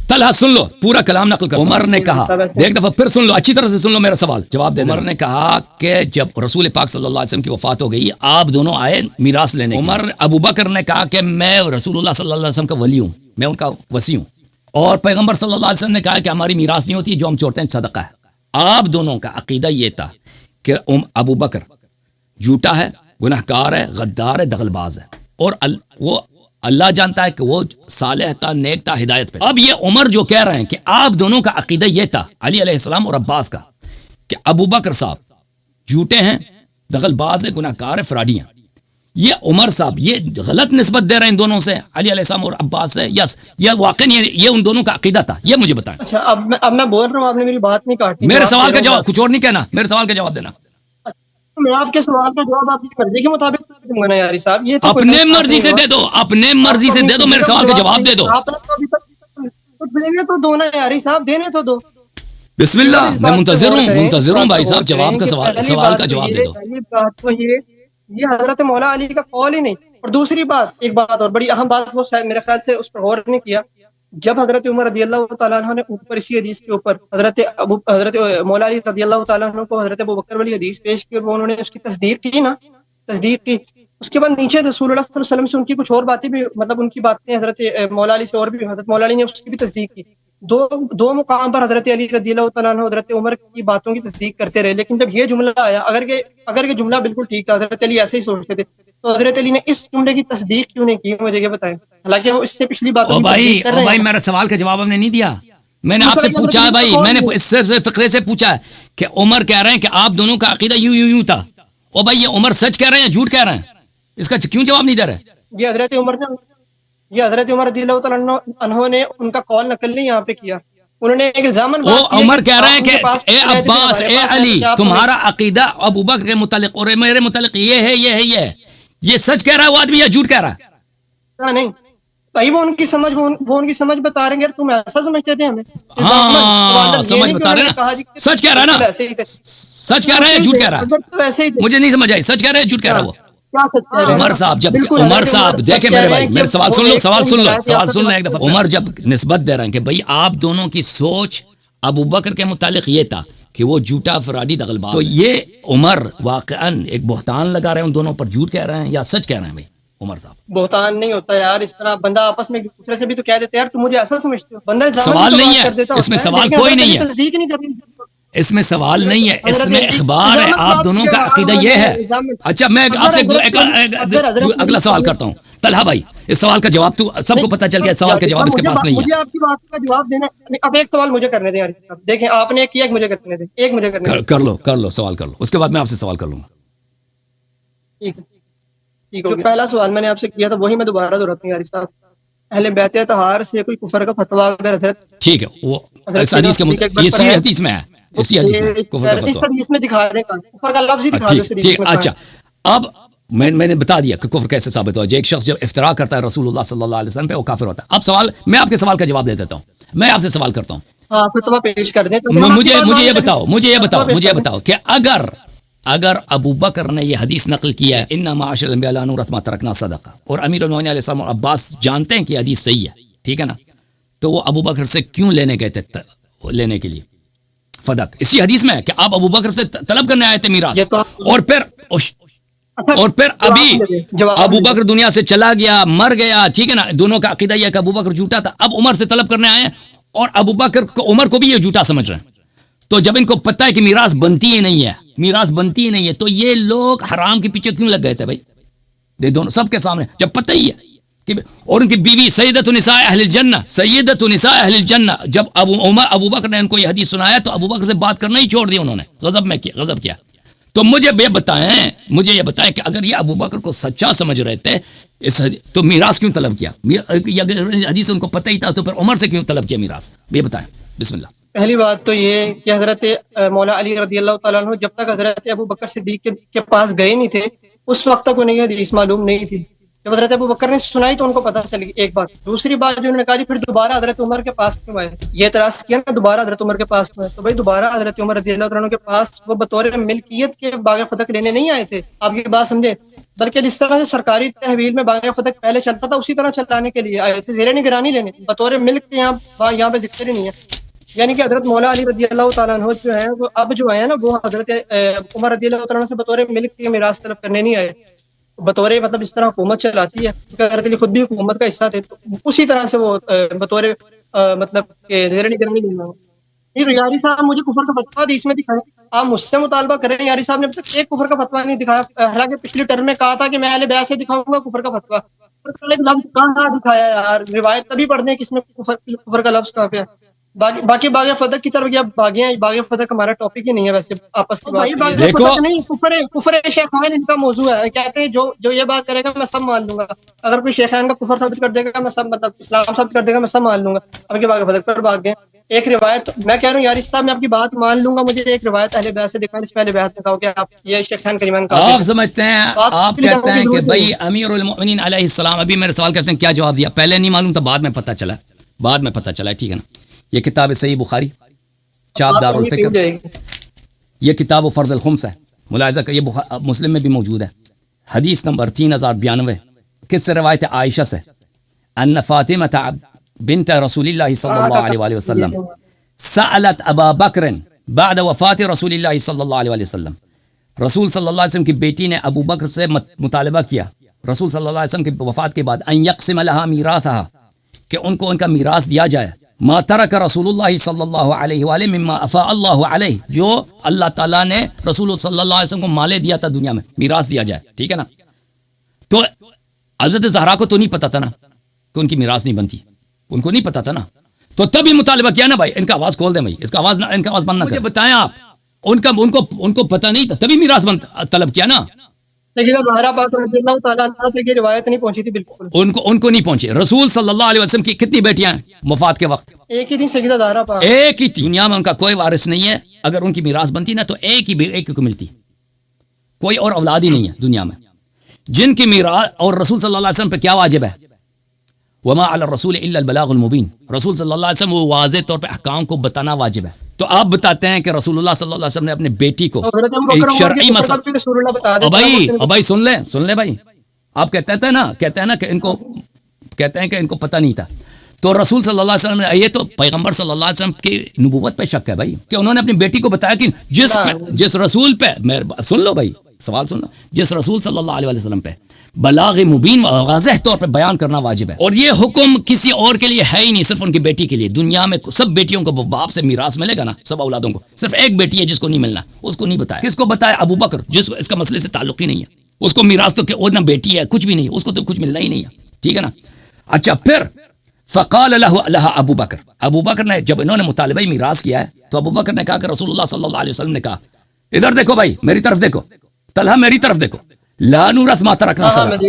طلحہ سن لو، پورا کلام نقل کرتا ہوں۔ عمر نے کہا، ایک دفعہ پھر سن لو، اچھی طرح سے سن لو میرا سوال، جواب دے۔ عمر نے کہا کہ جب رسول پاک صلی اللہ علیہ وسلم کی وفات ہو گئی، آپ دونوں آئے میراث لینے۔ ابو بکر نے کہا کہ میں رسول اللہ صلی اللہ علیہ وسلم کا ولی ہوں، میں ان کا وصی ہوں، اور پیغمبر صلی اللہ علیہ وسلم نے کہا کہ ہماری میراث نہیں ہوتی، جو ہم چھوڑتے ہیں صدقہ ہے۔ آپ دونوں کا عقیدہ یہ تھا کہ ابو بکر جھوٹا ہے، گناہ کار ہے، غدار ہے، دغل باز ہے، اور وہ اللہ جانتا ہے کہ وہ صالح تھا، نیک تھا، ہدایت پہ۔ اب یہ عمر جو کہہ رہے ہیں کہ آپ دونوں کا عقیدہ یہ تھا، علی علیہ السلام اور عباس کا، کہ ابو بکر صاحب جھوٹے ہیں، دغل باز ہے، گناہ کار ہے، فراڈی ہیں، یہ عمر صاحب یہ غلط نسبت دے رہے ہیں ان دونوں سے، علی علیہ السلام اور عباس سے، یس یہ واقعی یہ ان دونوں کا عقیدہ تھا؟ یہ مجھے بتائیں۔ اچھا اب میں بول رہا ہوں، آپ نے میری بات نہیں کاٹی، میرے جواب سوال دے کا رہا ہوں جواب، کچھ اور نہیں کہنا، میرے سوال کا جواب دینا۔ میں آپ کے سوال کا جواب آپ کی مرضی کے مطابق دوں گا نا یاری صاحب، یہ تو کوئی اپنے بات مرضی نہیں سے ہوا۔ دے دو، اپنے مرضی سے دے دو، میرے سوال کا جواب دے دو۔ آپ نے تو ابھی تک کچھ دینے تو دو نا یاری صاحب، دینے تو دو۔ بسم اللہ، اس میں بات پہ منتظر غور ہوں، کریں، اس منتظر ہوں بات پہ بھائی غور صاحب، جواب کریں کا کہ سوال کا جواب دے دو۔ پہلی بات تو یہ حضرت مولا علی کا قول ہی نہیں، اور دوسری بات، ایک بات اور بڑی اہم بات، وہ شاید میرے خیال سے اس پر غور نہیں کیا، جب حضرت عمر رضی اللہ تعالیٰ عنہ نے اوپر اسی حدیث کے اوپر حضرت مولا علی رضی اللہ تعالیٰ عنہ کو حضرت ابوبکر والی حدیث پیش کی، اور انہوں نے اس کی تصدیق کی نا، تصدیق کی، اس کے بعد نیچے رسول اللہ صلی اللہ علیہ وسلم سے ان کی کچھ اور باتیں بھی، مطلب ان کی باتیں حضرت مولا علی سے اور بھی، حضرت مولا علی نے اس کی بھی تصدیق کی، دو مقام پر حضرت علی رضی اللہ تعالیٰ عنہ حضرت عمر کی باتوں کی تصدیق کرتے رہے، لیکن جب یہ جملہ آیا، اگر یہ جملہ بالکل ٹھیک تھا، حضرت علی ایسے ہی سوچتے تھے، تو حضرت علی نے اس جملے کی تصدیق کیوں نہیں کی؟ مجھے یہ بتائیں، حالانکہ وہ اس سے پچھلی باتوں او کی تصدیق کر بھائی رہے ہیں۔ میرے سوال کا جواب ہم نے نہیں دیا، میں نے آپ سے دوسرا پوچھا ہے بھائی، میں نے یہ اس سے فقرے سے پوچھا ہے کہ عمر کہہ رہے ہیں کہ آپ دونوں کا عقیدہ یوں یوں یوں تھا، او بھائی یہ عمر سچ کہہ رہے ہیں یا جھوٹ کہہ رہے ہیں؟ اس کا کیوں جواب نہیں دے رہے؟ یہ حضرت عمر رضی اللہ تعالیٰ عنہ نے ان کا قول نقل نہیں یہاں پہ کیا، انہوں نے ایک الزامن وہ بات کی ہے عمر کہ کہہ رہے ہیں آپ کہ ان کے پاس اے رہتے تھے، عباس، ہمارے اے پاس علی، رہتے تھے، آپ تمہارا عقیدہ ابو بکر کے متعلق اور میرے متعلق یہ ہے، یہ ہے، یہ ہے، یہ سچ کہہ رہا ہے وہ آدمی یا جھوٹ کہہ رہا ہے؟ نہیں بھائی، وہ ان کی سمجھ بتا رہے ہیں، تم ایسا سمجھتے تھے ہمیں ہاں سمجھ بتا رہے کہا نا، سچ کہہ رہا ہے نا، ایسے ہی تھے، سچ کہہ رہا ہے یا جھوٹ کہہ رہا ہے؟ تو ایسے ہی تھے، مجھے نہیں سمجھ آئی، سچ کہہ رہا ہے یا جھوٹ کہہ رہا ہے وہ؟ کیا سچ کہہ رہے ہیں؟ عمر صاحب جب بالکل عمر حضرت صاحب سچ دیکھیں کہہ میرے رہے بھائی، ہیں میرے کہ سوال وہ سن لو، ایک سوال سن لو، ہدایت سوال یافتہ سن لو ایک دفعہ۔ عمر جب نسبت دے رہے ہیں کہ بھئی آپ دونوں کی سوچ ابو بکر کے متعلق یہ تھا کہ وہ جھوٹا فراڈی دغلباز، تو یہ عمر واقعاً ایک بہتان لگا رہے ہیں ان دونوں پر، جھوٹ کہہ رہے ہیں یا سچ کہہ رہے ہیں بھائی عمر صاحب؟ بہتان نہیں ہوتا یار، اس طرح بندہ آپس میں ایک دوسرے سے بھی تو کہہ دیتے ہیں، یار تم مجھے ایسا سمجھتے ہو، بندہ الزامن بھی سوال تو نہیں بات ہے کر دیتا اس میں، ہوتا ہے، سوال لیکن کوئی حضرت نہیں علی ہے تصدیق نہیں کرنی۔ اس میں سوال نہیں ہے، اس حضرت میں علی اخبار ہے الزامن آپ بات دونوں کیا کا ہے، عقیدہ یہ ہے۔ اچھا میں آپ سے اگلا سوال کرتا ہوں، طلحہ بھائی اس سوال کا جواب تو سب کو پتہ چل گیا، سوال کا جواب اس کے پاس نہیں مجھے ہے۔ آپ کی بات کا جواب دینا، اب ایک سوال مجھے کرنے دیں، دیکھیں آپ نے کیا، ایک مجھے کرنے دیں، ایک مجھے کرنے دیں، کر لو سوال کر لو، اس کے بعد میں آپ سے سوال کر لوں گا۔ ٹھیک ہے، جو پہلا سوال میں نے آپ سے کیا تھا وہی میں دوبارہ دہراتا ہوں یار صاحب، اہل بیت طہار سے کوئی کفر کا فتویٰ اگر حضرت ٹھیک ہے، وہ اس حدیث کے مطابق اسی حدیث میں ہے، اسی حدیث میں کفر کا اس فتویٰ، حدیث میں دکھا دیں، کفر کا لفظ ہی دکھا دو اس حدیث ٹھیک میں۔ اچھا اب میں نے بتا دیا کہ کفر کیسے ثابت ہوا، ایک شخص جب افتراء کرتا ہے رسول اللہ صلی اللہ علیہ وسلم پہ وہ کافر ہوتا ہے۔ اب سوال، میں آپ کے سوال کا جواب دے دیتا ہوں، میں آپ سے سوال کرتا ہوں، ہاں فتویٰ پیش کر دیں، مجھے یہ بتاؤ کہ اگر ابو بکر نے یہ حدیث نقل کیا ہے ان معاشر الانبیاء لا نورث ما ترکنا صدقہ، اور امیر المومنین علیہ السلام اور عباس جانتے ہیں کہ یہ حدیث صحیح ہے، ٹھیک ہے نا، تو وہ ابو بکر سے کیوں لینے گئے تھے، لینے کے لیے فدق؟ اسی حدیث میں ہے کہ آپ ابو بکر سے طلب کرنے آئے تھے میراث، اور پھر ابھی ابو بکر دنیا سے چلا گیا، مر گیا، ٹھیک ہے نا، دونوں کا عقیدہ یہ کہ ابو بکر جھوٹا تھا، اب عمر سے طلب کرنے آئے ہیں اور ابو بکر کو، عمر کو بھی یہ جھوٹا سمجھ رہے ہیں، تو جب ان کو پتہ ہے کہ میراث بنتی ہی نہیں ہے، تو یہ لوگ حرام کے پیچھے کیوں لگ گئے تھے بھائی؟ یہ دونوں سب کے سامنے جب پتہ ہی ہے کہ، اور ان کی بیوی سیدۃ نساء اہل الجنہ، جب ابو بکر نے ان کو یہ حدیث سنایا تو ابو بکر سے بات کرنا ہی چھوڑ دیا انہوں نے، غضب کیا۔ تو مجھے یہ بتائیں کہ اگر یہ ابو بکر کو سچا سمجھ رہے تھے تو میراث کیوں طلب کیا؟ اگر حدیث ان کو پتہ ہی تھا تو پھر عمر سے کیوں طلب کیا میراث؟ یہ بتائیں، بسم اللہ۔ پہلی بات تو یہ کہ حضرت مولا علی رضی اللہ تعالیٰ عنہ جب تک حضرت ابو بکر صدیق کے پاس گئے نہیں تھے اس وقت تک انہیں یہ حدیث معلوم نہیں تھی، جب حضرت ابو بکر نے سنائی تو ان کو پتہ چل گئی، ایک بات۔ دوسری بات جو انہوں نے کہا جی پھر دوبارہ حضرت عمر کے پاس کیوں آئے، یہ اعتراض کیا نا دوبارہ حضرت عمر کے پاس کیوں آئے، تو بھائی دوبارہ حضرت عمر رضی اللہ عنہ کے پاس وہ بطور ملکیت کے باغ فتح لینے نہیں آئے تھے، آپ یہ بات سمجھے، بلکہ جس طرح سے سرکاری تحویل میں باغ فتح پہلے چلتا تھا اسی طرح چلانے کے لیے آئے تھے، زیر نگرانی لینے، بطور ملک کے یہاں پہ ذکر ہی نہیں ہے۔ یعنی کہ حضرت مولا علی رضی اللہ تعالیٰ عنہ جو ہیں وہ اب جو آئے ہیں نا وہ حضرت عمر رضی اللہ تعالیٰ عنہ سے بطور ملک کے میراث طلب کرنے نہیں آئے، بطور مطلب اس طرح حکومت چلاتی ہے، حضرت علی خود بھی حکومت کا حصہ تھے، تو اسی طرح سے وہ بطور مطلب کہ زیر نگرانی لینا، یاری صاحب مجھے کفر کا فتویٰ حدیث میں دکھائیں، آپ مجھ سے مطالبہ کریں. یاری صاحب نے اب تک ایک کفر کا فتویٰ نہیں دکھایا، حالانکہ پچھلی ٹرم میں کہا تھا کہ میں اہل بیت سے دکھاؤں گا کفر کا فتویٰ. ایک لفظ کہاں دکھایا یار؟ روایت تبھی پڑھنے کس میں کفر کا لفظ کہاں پہ ہے؟ باقی باغ فتح کی طرف یا باغی ہیں، باغ فتح کا ہمارا ٹاپک ہی نہیں ہے ویسے آپس کی بات. فتح نہیں، کفر شیخین ان کا موضوع ہے. کہتے ہیں جو یہ بات کرے گا میں سب مان لوں گا. اگر کوئی شیخین کا کفر ثابت کر دے گا میں سب، مطلب اسلام ثابت کر دے گا میں سب مان لوں گا. اب کے باغ فتح پر بھاگ گئے. ایک روایت میں کہہ رہا ہوں یاری صاحب میں آپ کی بات مان لوں گا، مجھے ایک روایت اہل بیت سے دکھائیں جس میں اہل بیت نے کہا کہ آپ یہ شیخین کریمان کا آپ سمجھتے ہیں، آپ کہتے ہیں کہ بھائی امیر المؤمنین علیہ السلام. ابھی میرے سوال کرتے ہیں کیا جواب دیا؟ پہلے نہیں معلوم تھا، بعد میں پتہ چلا، ٹھیک ہے نا. یہ کتاب صحیح بخاری چاپ دار الفکر، یہ کتاب و فرض الخمس ہے، ملاحظہ کر، یہ مسلم میں بھی موجود ہے. حدیث نمبر 3092 کس سے روایت ہے؟ عائشہ سے. ان فاطمہ بنت رسول اللہ صلی اللہ علیہ وآلہ وسلم سألت ابا بکر بعد وفات رسول اللہ صلی اللہ علیہ وسلم. رسول صلی اللہ علیہ وسلم کی بیٹی نے ابو بکر سے مطالبہ کیا رسول صلی اللہ علیہ وسلم کی وفات کے بعد ان یقسم لها میراثها، کہ ان کو ان کا میراث دیا جائے. ما ترک رسول اللہ صلی اللہ علیہ وآلہ مما افاء اللہ علیہ، جو اللہ تعالیٰ نے رسول صلی اللہ علیہ وسلم کو مالے دیا تھا دنیا میں، میراث دیا جائے، ٹھیک ہے نا. تو حضرت زہرا کو تو نہیں پتا تھا نا کہ ان کی میراث نہیں بنتی، ان کو نہیں پتا تھا نا، تو تبھی مطالبہ کیا نا بھائی ان کا آواز کھول دیں بھائی، ان کا آواز بند نہ کریں. بتائیں آپ، ان کو پتہ نہیں تھا تبھی میراث طلب کیا نا. روایت نہیں پہنچی تھی بالکل، ان کو نہیں پہنچی. رسول صلی اللہ علیہ وسلم کی کتنی بیٹیاں ہیں وفات کے وقت؟ ایک ہی تھی سیدہ زہرا پاک، ایک ہی تھی. دنیا میں ان کا کوئی وارث نہیں ہے. اگر ان کی میراث بنتی نا تو ایک ہی کو ملتی، کوئی اور اولاد ہی نہیں ہے دنیا میں جن کی میراث. اور رسول صلی اللہ علیہ وسلم پہ کیا واجب ہے؟ وما علی الرسول الا البلاغ المبین. رسول صلی اللہ علیہ وسلم وہ واضح طور پہ احکام کو بتانا واجب ہے. تو آپ بتاتے ہیں کہ رسول اللہ صلی اللہ علیہ وسلم نے اپنے بیٹی کو ایک شرعی مسئلہ، بھائی سن لیں بھائی، آپ کہتے ہیں نا کہ ان کو پتہ نہیں تھا. تو رسول صلی اللہ علیہ وسلم نے، یہ تو پیغمبر صلی اللہ علیہ وسلم کی نبوت پہ شک ہے بھائی، کہ انہوں نے اپنی بیٹی کو بتایا کہ جس رسول پہ، سن لو بھائی سوال سن لو، جس رسول صلی اللہ علیہ وسلم پہ بلاغ مبین واضح طور پہ بیان کرنا واجب ہے. اور یہ حکم کسی اور کے لیے ہے ہی نہیں، صرف ان کی بیٹی کے لیے. دنیا میں سب بیٹیوں کو باپ سے میراث ملے گا نا، سب اولادوں کو. صرف ایک بیٹی ہے جس کو نہیں ملنا، اس کو نہیں بتایا. کس کو بتایا؟ ابو بکر، جس کو اس کا مسئلے سے تعلق ہی نہیں ہے. اس کو میراث تو اور نہ بیٹی ہے، کچھ بھی نہیں، اس کو تو کچھ ملنا ہی نہیں ہے، ٹھیک ہے نا. اچھا پھر فقال لها ابو بکر نے، جب انہوں نے مطالبہ میراث کیا ہے تو ابو بکر نے کہا کہ رسول اللہ صلی اللہ علیہ وسلم نے کہا، ادھر دیکھو بھائی، میری طرف دیکھو، طلحہ میری طرف دیکھو، لا نورث ما ترکنا صدقہ.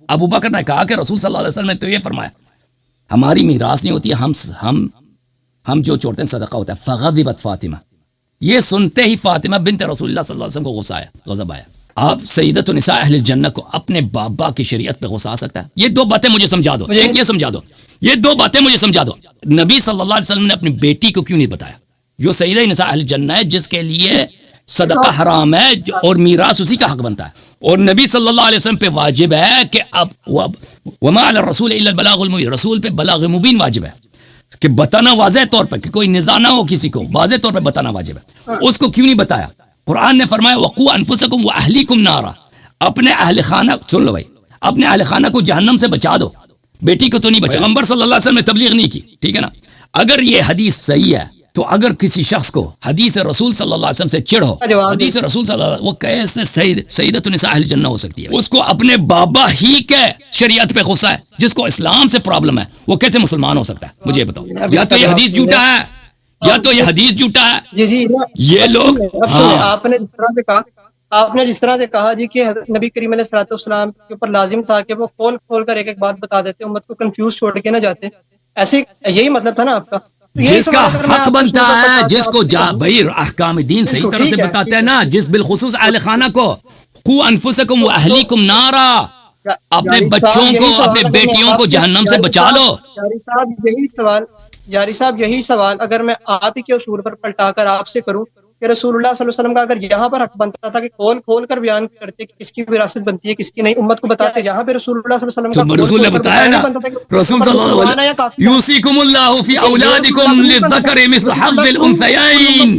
ابو بکر نے کہا کہ رسول صلی اللہ علیہ وسلم نے تو یہ فرمایا ہماری میراث نہیں ہوتی، ہم جو چھوڑتے ہیں صدقہ ہوتا ہے. فغضبت فاطمہ، یہ سنتے ہی فاطمہ بنت رسول اللہ صلی اللہ علیہ وسلم کو غضب آیا. آپ سیدۃ النساء اہل الجنہ کو اپنے بابا کی شریعت پہ غصہ آ سکتا ہے؟ یہ دو باتیں مجھے سمجھا دو، ایک یہ سمجھا دو، یہ دو باتیں مجھے سمجھا دو. نبی صلی اللہ علیہ وسلم نے اپنی بیٹی کو کیوں نہیں بتایا، جو سیدہ نساء اہل الجنہ ہے، جس کے لیے صدقہ حرام ہے اور میراث اسی کا حق بنتا ہے، اور نبی صلی اللہ علیہ وسلم پہ واجب ہے کہ اب وما علی الرسول الا البلاغ المبین، رسول پہ بلاغ مبین واجب ہے کہ بتانا واضح طور پہ، کہ کوئی نزاع نہ ہو کسی کو، واضح طور پہ بتانا واجب ہے. اس کو کیوں نہیں بتایا؟ قرآن نے فرمایا وقوا انفسکم واہلیکم نارا، اپنے اہل خانہ، سن لو بھائی، اپنے اہل خانہ کو جہنم سے بچا دو. بیٹی کو تو نہیں بچا. پیغمبر صلی اللہ علیہ وسلم نے تبلیغ نہیں کی، ٹھیک ہے نا. اگر یہ حدیث صحیح ہے تو اگر کسی شخص کو حدیث رسول صلی اللہ علیہ وسلم سے چڑھ ہو، حدیث رسول صلی اللہ علیہ وسلم، وہ کیسے سیدۃ النساء اہل الجنہ ہو سکتی ہے؟ اس کو اپنے بابا ہی کے شریعت پہ غصہ ہے، جس کو اسلام سے پرابلم ہے، وہ کیسے مسلمان ہو سکتا ہے؟ مجھے یہ بتاؤ. یا تو یہ حدیث جھوٹا ہے، یا تو یہ حدیث جھوٹا ہے. جی یہ لوگ، آپ نے جس طرح سے کہا جی کہ نبی کریم علیہ الصلوۃ والسلام کے اوپر لازم تھا کہ وہ کھول کر ایک بات بتا دیتے، امت کو کنفیوز چھوڑ کے نہ جاتے. ایسے یہی مطلب تھا نا آپ کا. جس کا حق بنتا ہے، جس کو بھائی احکام دین صحیح طرح سے بتاتے ہیں نا، جس بالخصوص اہل خانہ کو، قوا انفسکم واہلیکم نارا، اپنے بچوں کو، اپنے بیٹیوں کو جہنم سے بچا لو. یاری صاحب یہی سوال اگر میں آپ ہی کے اصول پر پلٹا کر آپ سے کروں کہ رسول اللہ صلی اللہ علیہ وسلم کا اگر یہاں پر حق بنتا تھا کہ کھول کر بیان کرتے کہ کس کی وراثت بنتی ہے کس کی نہیں، امت کو بتاتے، یہاں پہ رسول اللہ صلی اللہ علیہ وسلم کا رسول نے بتایا نا، رسول صلی اللہ علیہ وسلم یوصیکم اللہ فی اولادکم للذکر مثل حظ الانثیین،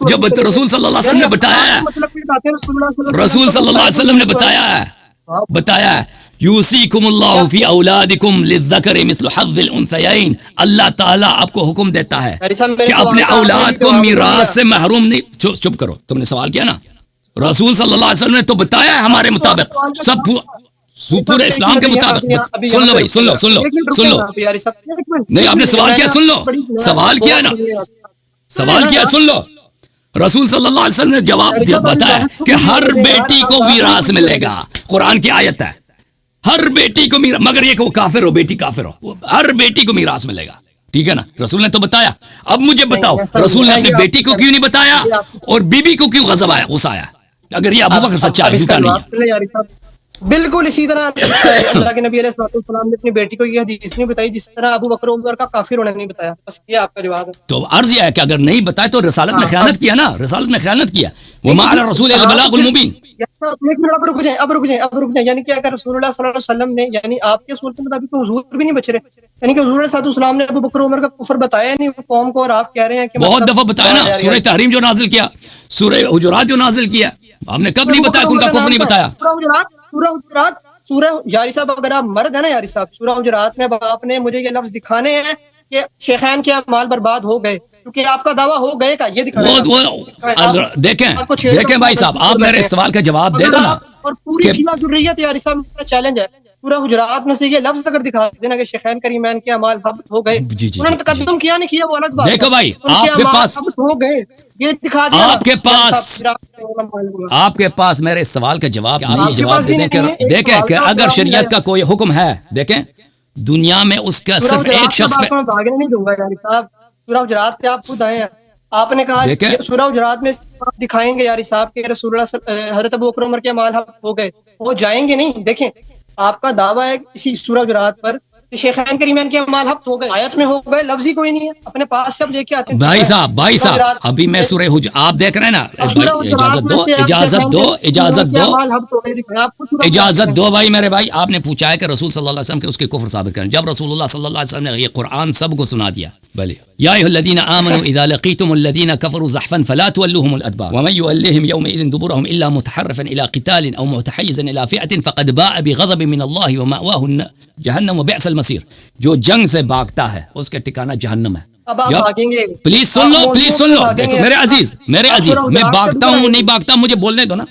جب رسول صلی اللہ علیہ وسلم نے بتایا، رسول صلی اللہ علیہ وسلم نے بتایا ہے یوسیکم اللہ فی اولادکم للذکر مثل حظ الانثیین. اللہ تعالیٰ آپ کو حکم دیتا ہے کہ اپنے اولاد کو میراث سے محروم نہیں. چپ کرو, تم نے سوال کیا نا. رسول صلی اللہ علیہ وسلم نے تو بتایا ہے ہمارے مطابق سب پورے اسلام کے مطابق. سن لو بھائی, سن لو. نہیں, آپ نے سوال کیا, سن لو. سوال کیا نا, سوال کیا, سن لو. رسول صلی اللہ علیہ وسلم نے جواب بتایا کہ ہر بیٹی کو میراث ملے گا. قرآن کی آیت ہے, ہر بیٹی کو میراث, مگر یہ کہ وہ کافر ہو, بیٹی کافر ہو, ہر بیٹی کو میراث ملے گا. ٹھیک ہے نا, رسول نے تو بتایا. اب مجھے بتاؤ رسول نے اپنی بیٹی کو کیوں نہیں بتایا اور بی بی کو کیوں غضب آیا, غصہ آیا, اگر یہ ابو بکر سچا ہے, جھوٹا نہیں ہے. بالکل اسی طرح اللہ کے نبی علیہ السلام نے اپنی بیٹی کو یہ حدیث نہیں بتائی جس طرح ابو بکر عمر کا کافر ہونا نہیں بتایا. بس یہ آپ کا جواب ہے. تو عرض یہ ہے کہ اگر نہیں بتایا تو رسالت میں خیانت کیا نا, رسالت میں خیانت کیا. وما علی الرسول الا البلاغ المبین. اب رک جائیں. یعنی کہ اگر رسول اللہ صلی اللہ علیہ وسلم نے, یعنی آپ کے اصول کے مطابق تو حضور بھی نہیں بچ رہے, یعنی کہ حضور علیہ السلام نے ابو بکر عمر کا کفر بتایا نہیں قوم کو, اور آپ کہہ رہے ہیں کہ بہت دفعہ بتایا نا. سورہ تحریم جو نازل کیا, سورہ حجرات جو نازل کیا, آپ نے کب نہیں بتایا ان کا کفر نہیں بتایا. سورہ یاری صاحب, اگر آپ مرد ہیں نا یاری صاحب, سورہ حجرات میں آپ نے مجھے یہ لفظ دکھانے ہیں کہ شیخین کے اعمال برباد ہو گئے, کیونکہ آپ کا دعویٰ ہو گئے کا, یہ دکھانا. دیکھیں بھائی صاحب, آپ میرے سوال کا جواب دے دو نا. اور پوری شیعہ ذریت یاری صاحب میرا چیلنج ہے, سورہ حجرات میں سے یہ لفظ اگر دکھا دینا کہ شیخین کریمین کے اعمال ثابت ہو گئے, انہوں نے تقدم کیا نہیں کیا, وہ الگ بات ہے. دیکھو بھائی, آپ کے پاس ہو گئے, یہ دکھا دیا. آپ کے پاس میرے سوال کا جواب, آپ یہ جواب دے دیں کہ دیکھیں کہ اگر شریعت کا کوئی حکم ہے, دیکھیں دنیا میں اس کا صرف ایک شخص میں بھاگنے نہیں دوں گا یاری صاحب. سورہ حجرات پہ آپ خود آئے ہیں, آپ نے کہا سورہ حجرات میں دکھائیں گے یاری صاحب کہ رسول اللہ حضرت ابو بکر عمر کے اعمال ہو گئے, وہ جائیں گے نہیں. دیکھیں آپ کا دعویٰ ہے اسی سورہ حجرات پر کہ شیخین کریمین کے اعمال حق ہو گئے, آیت میں ہو گئے, لفظ ہی کوئی نہیں ہے, اپنے پاس سے اب لے کے آتے ہیں. بھائی صاحب ابھی میں سورہ حجرات, آپ دیکھ رہے ہیں نا, اجازت دو بھائی میرے بھائی. آپ نے پوچھا ہے کہ رسول صلی اللہ علیہ وسلم کے اس کے کفر ثابت کریں, جب رسول اللہ صلی اللہ علیہ وسلم نے یہ قرآن سب کو سنا دیا. بھلے یا ایھا الذین آمنوا اذا لقیتم الذین کفروا زحفا فلا تولوهم الادبار ومن یولهم یومئذ دبرهم الا متحرفا الى قتال او متحیزا الى فئة فقد باء بغضب من اللہ ومأواه جہنم وبئس المصیر. جو جنگ سے بھاگتا ہے اس کے ٹھکانہ جہنم ہے. پلیز سن لو, پلیز سن لو. میرے عزیز, میں بھاگتا ہوں نہیں بھاگتا, مجھے بولنے دو نا.